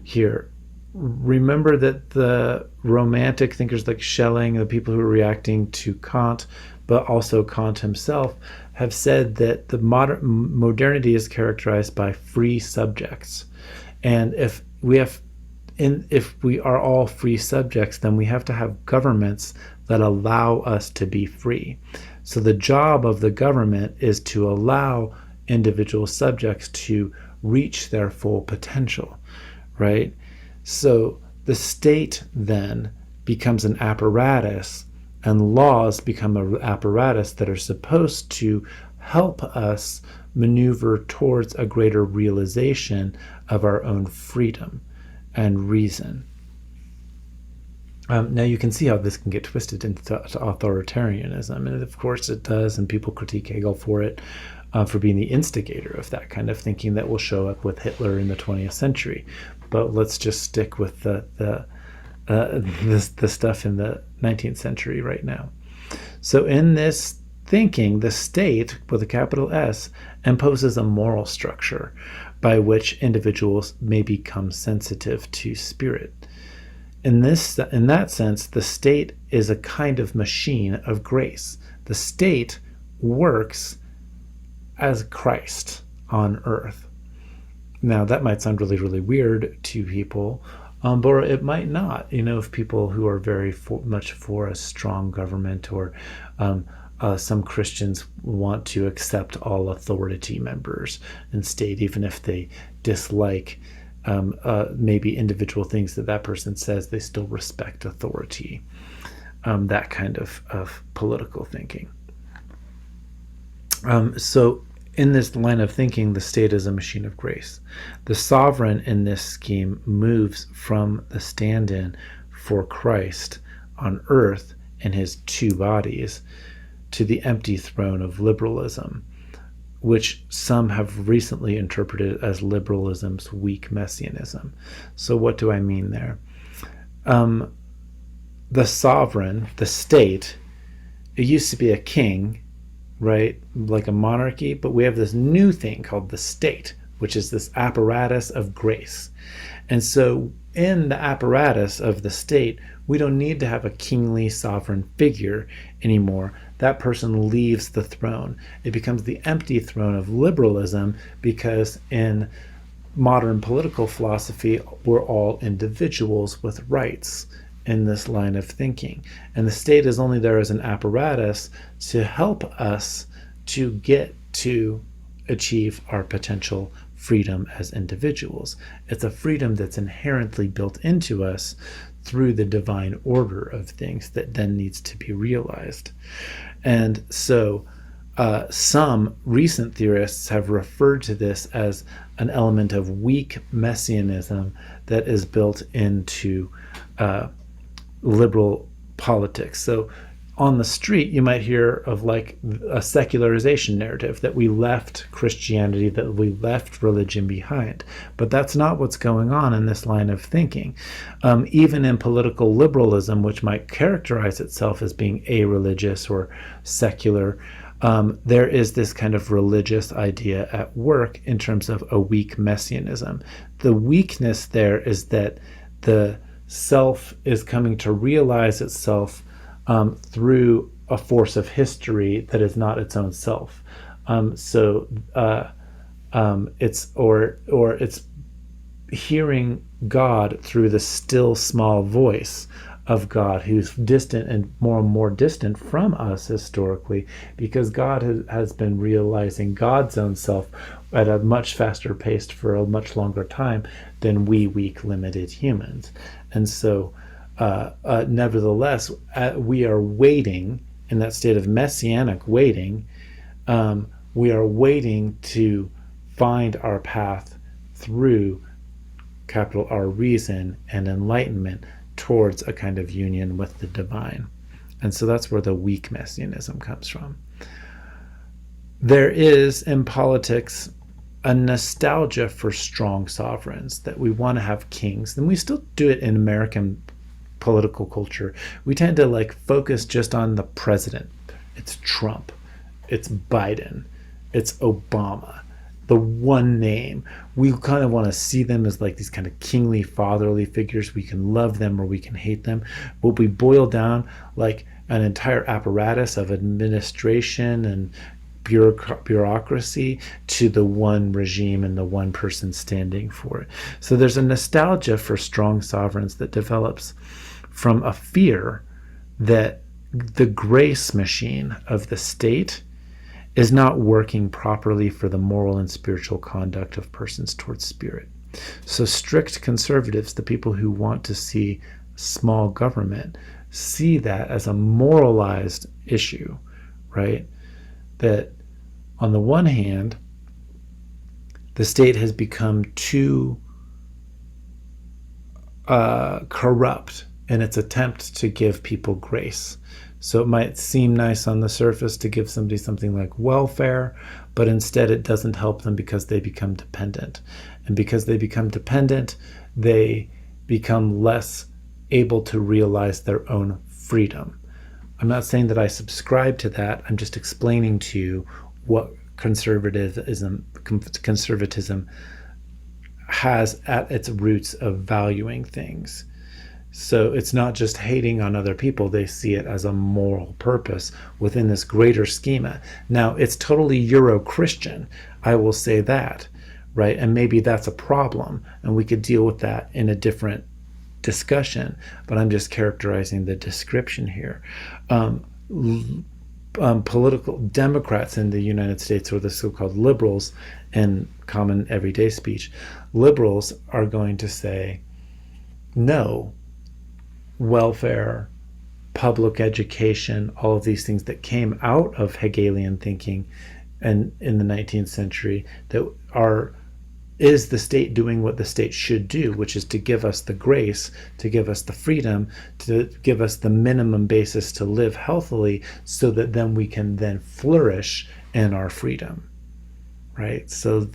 here. Remember that the Romantic thinkers like Schelling, the people who are reacting to Kant, but also Kant himself, have said that the modernity is characterized by free subjects. And if we are all free subjects, then we have to have governments that allow us to be free. So the job of the government is to allow individual subjects to reach their full potential, right? So the state then becomes an apparatus, and laws become an apparatus that are supposed to help us maneuver towards a greater realization of our own freedom and reason. Now you can see how this can get twisted into authoritarianism, and of course it does, and people critique Hegel for it, for being the instigator of that kind of thinking that will show up with Hitler in the 20th century. But let's just stick with the stuff in the 19th century right now. So in this thinking, the state, with a capital S, imposes a moral structure by which individuals may become sensitive to spirit. in that sense, the state is a kind of machine of grace. The state works as Christ on earth. Now, that might sound really, really weird to people, but it might not. If people who are very much for a strong government, or some Christians want to accept all authority members in state, even if they dislike maybe individual things that person says, they still respect authority. That kind of political thinking. So in this line of thinking, the state is a machine of grace. The sovereign in this scheme moves from the stand-in for Christ on earth in his two bodies to the empty throne of liberalism, which some have recently interpreted as liberalism's weak messianism. So what do I mean there? The sovereign, the state, it used to be a king, right? Like a monarchy, but we have this new thing called the state, which is this apparatus of grace. And so in the apparatus of the state, we don't need to have a kingly sovereign figure anymore. That person leaves the throne. It becomes the empty throne of liberalism, because in modern political philosophy, we're all individuals with rights in this line of thinking. And the state is only there as an apparatus to help us to get to achieve our potential freedom as individuals. It's a freedom that's inherently built into us through the divine order of things that then needs to be realized. And so some recent theorists have referred to this as an element of weak messianism that is built into liberal politics. So on the street, you might hear of like a secularization narrative, that we left Christianity, that we left religion behind. But that's not what's going on in this line of thinking. Even in political liberalism, which might characterize itself as being a-religious or secular, there is this kind of religious idea at work in terms of a weak messianism. The weakness there is that the self is coming to realize itself through a force of history that is not its own self. It's hearing God through the still small voice of God, who's distant and more distant from us historically, because God has been realizing God's own self at a much faster pace for a much longer time than we weak, limited humans. And so nevertheless, we are waiting in that state of messianic waiting. We are waiting to find our path through capital R reason and enlightenment towards a kind of union with the divine. And so that's where the weak messianism comes from. There is in politics a nostalgia for strong sovereigns, that we want to have kings, and we still do it in American political culture. We tend to like focus just on the president. It's Trump, it's Biden, it's Obama, the one name. We kind of want to see them as like these kind of kingly, fatherly figures. We can love them or we can hate them, but we boil down like an entire apparatus of administration and bureaucracy to the one regime and the one person standing for it. So there's a nostalgia for strong sovereigns that develops from a fear that the grace machine of the state is not working properly for the moral and spiritual conduct of persons towards spirit. So strict conservatives, the people who want to see small government, see that as a moralized issue, right? That on the one hand, the state has become too corrupt in its attempt to give people grace. So it might seem nice on the surface to give somebody something like welfare, but instead it doesn't help them because they become dependent. And because they become dependent, they become less able to realize their own freedom. I'm not saying that I subscribe to that. I'm just explaining to you what conservatism has at its roots of valuing things. So it's not just hating on other people, they see it as a moral purpose within this greater schema. Now, it's totally Euro-Christian, I will say that, right? And maybe that's a problem, and we could deal with that in a different discussion, but I'm just characterizing the description here. Political Democrats in the United States, or the so-called liberals in common everyday speech, liberals are going to say, no, welfare, public education, all of these things that came out of Hegelian thinking and in the 19th century, that is the state doing what the state should do, which is to give us the grace, to give us the freedom, to give us the minimum basis to live healthily, so that then we can then flourish in our freedom, right? So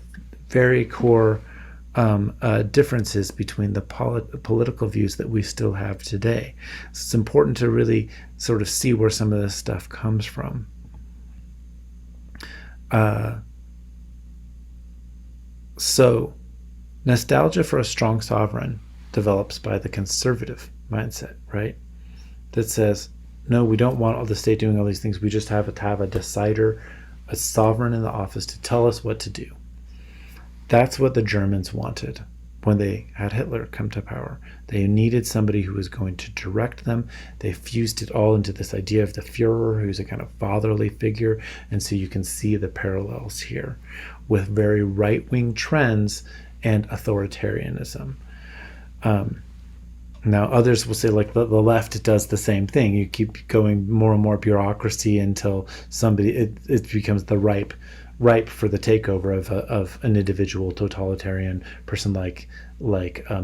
very core differences between the political views that we still have today. So it's important to really sort of see where some of this stuff comes from. So nostalgia for a strong sovereign develops by the conservative mindset, right? That says, no, we don't want all the state doing all these things. We just have to have a decider, a sovereign in the office to tell us what to do. That's what the Germans wanted when they had Hitler come to power. They needed somebody who was going to direct them. They fused it all into this idea of the Führer, who's a kind of fatherly figure. And so you can see the parallels here with very right-wing trends and authoritarianism. Now, others will say, like, the left does the same thing. You keep going more and more bureaucracy until it becomes the ripe for the takeover of an individual totalitarian person like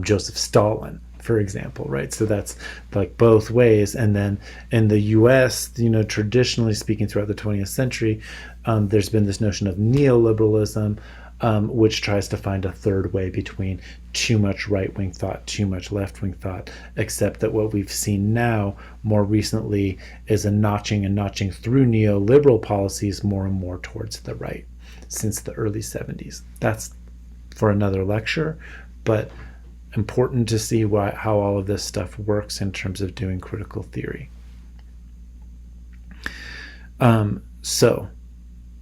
Joseph Stalin, for example, right? So that's like both ways. And then in the U.S., traditionally speaking, throughout the 20th century, there's been this notion of neoliberalism, which tries to find a third way between too much right-wing thought, too much left-wing thought, except that what we've seen now more recently is a notching through neoliberal policies more and more towards the right since the early 70s. That's for another lecture, but important to see how all of this stuff works in terms of doing critical theory. So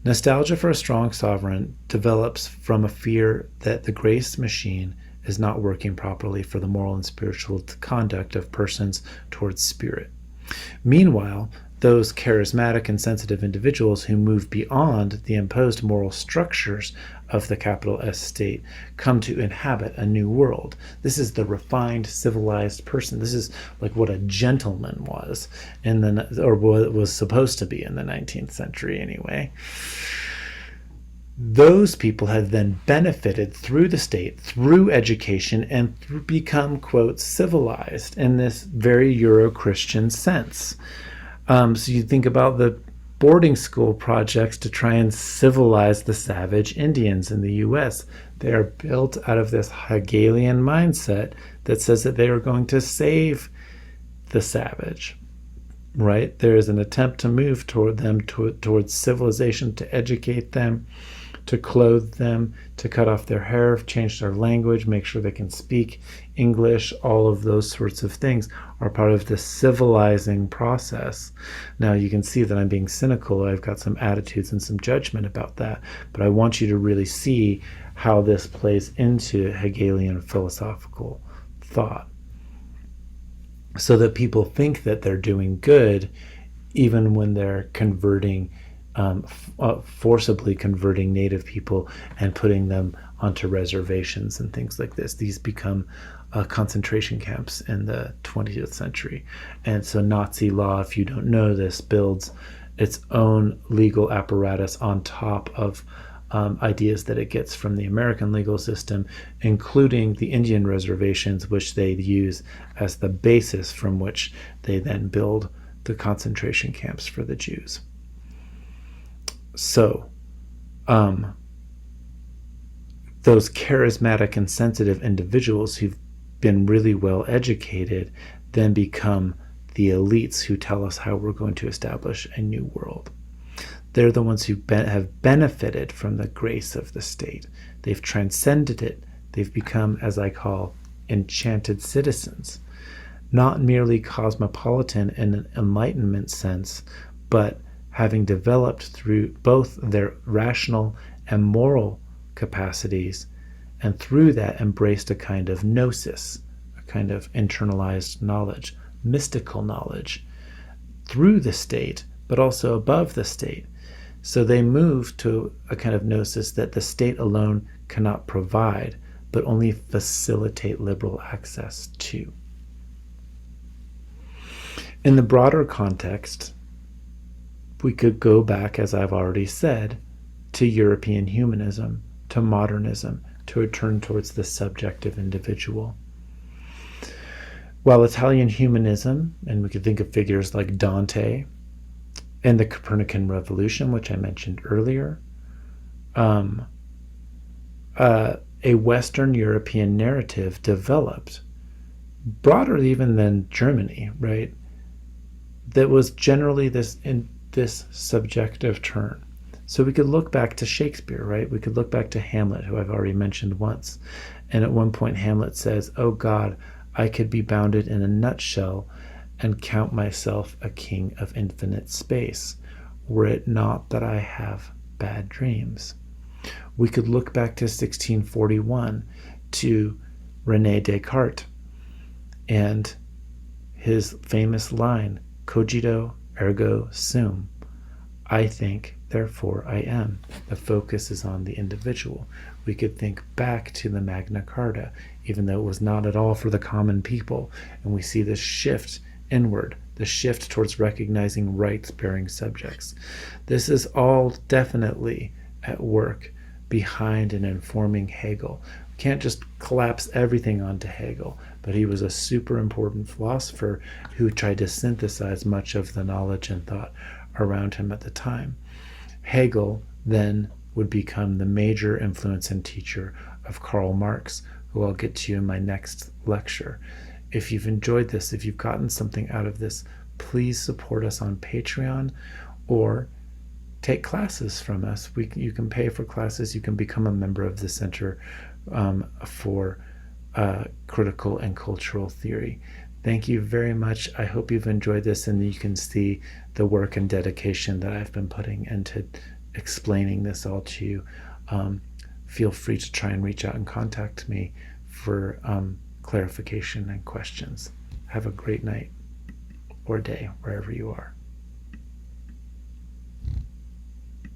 nostalgia for a strong sovereign develops from a fear that the grace machine is not working properly for the moral and spiritual conduct of persons towards spirit. Meanwhile, those charismatic and sensitive individuals who move beyond the imposed moral structures of the capital S state come to inhabit a new world. This is the refined, civilized person. This is like what a gentleman was or what was supposed to be in the 19th century anyway. Those people have then benefited through the state, through education, and become, quote, civilized in this very Euro-Christian sense. So you think about the boarding school projects to try and civilize the savage Indians in the U.S. They are built out of this Hegelian mindset that says that they are going to save the savage, right? There is an attempt to move toward them, towards civilization, to educate them, to clothe them, to cut off their hair, change their language, make sure they can speak English. All of those sorts of things are part of the civilizing process. Now, you can see that I'm being cynical. I've got some attitudes and some judgment about that, but I want you to really see how this plays into Hegelian philosophical thought, so that people think that they're doing good even when they're forcibly converting native people and putting them onto reservations and things like this. These become concentration camps in the 20th century. And so Nazi law, if you don't know this, builds its own legal apparatus on top of ideas that it gets from the American legal system, including the Indian reservations, which they use as the basis from which they then build the concentration camps for the Jews. So, those charismatic and sensitive individuals who've been really well educated then become the elites who tell us how we're going to establish a new world. They're the ones who have benefited from the grace of the state. They've transcended it. They've become, as I call, enchanted citizens. not merely cosmopolitan in an Enlightenment sense, but having developed through both their rational and moral capacities, and through that embraced a kind of gnosis, a kind of internalized knowledge, mystical knowledge, through the state, but also above the state. So they move to a kind of gnosis that the state alone cannot provide, but only facilitate liberal access to. In the broader context, we could go back, as I've already said, to European humanism, to modernism, to a turn towards the subjective individual. While Italian humanism, and we could think of figures like Dante and the Copernican Revolution, which I mentioned earlier, a Western European narrative developed, broader even than Germany, right? That was generally this subjective turn. So we could look back to Shakespeare, right? We could look back to Hamlet, who I've already mentioned once. And at one point Hamlet says, "Oh God, I could be bounded in a nutshell and count myself a king of infinite space, were it not that I have bad dreams." We could look back to 1641 to René Descartes and his famous line, "Cogito ergo sum." I think, therefore I am. The focus is on the individual. We could think back to the Magna Carta, even though it was not at all for the common people. And we see this shift inward, the shift towards recognizing rights-bearing subjects. This is all definitely at work behind and informing Hegel. We can't just collapse everything onto Hegel, but he was a super important philosopher who tried to synthesize much of the knowledge and thought around him at the time. Hegel then would become the major influence and teacher of Karl Marx, who I'll get to in my next lecture. If you've enjoyed this, if you've gotten something out of this, please support us on Patreon or take classes from us. You can pay for classes. You can become a member of the Center for Critical and Cultural Theory. Thank you very much. I hope you've enjoyed this and you can see the work and dedication that I've been putting into explaining this all to you. Feel free to try and reach out and contact me for clarification and questions. Have a great night or day wherever you are.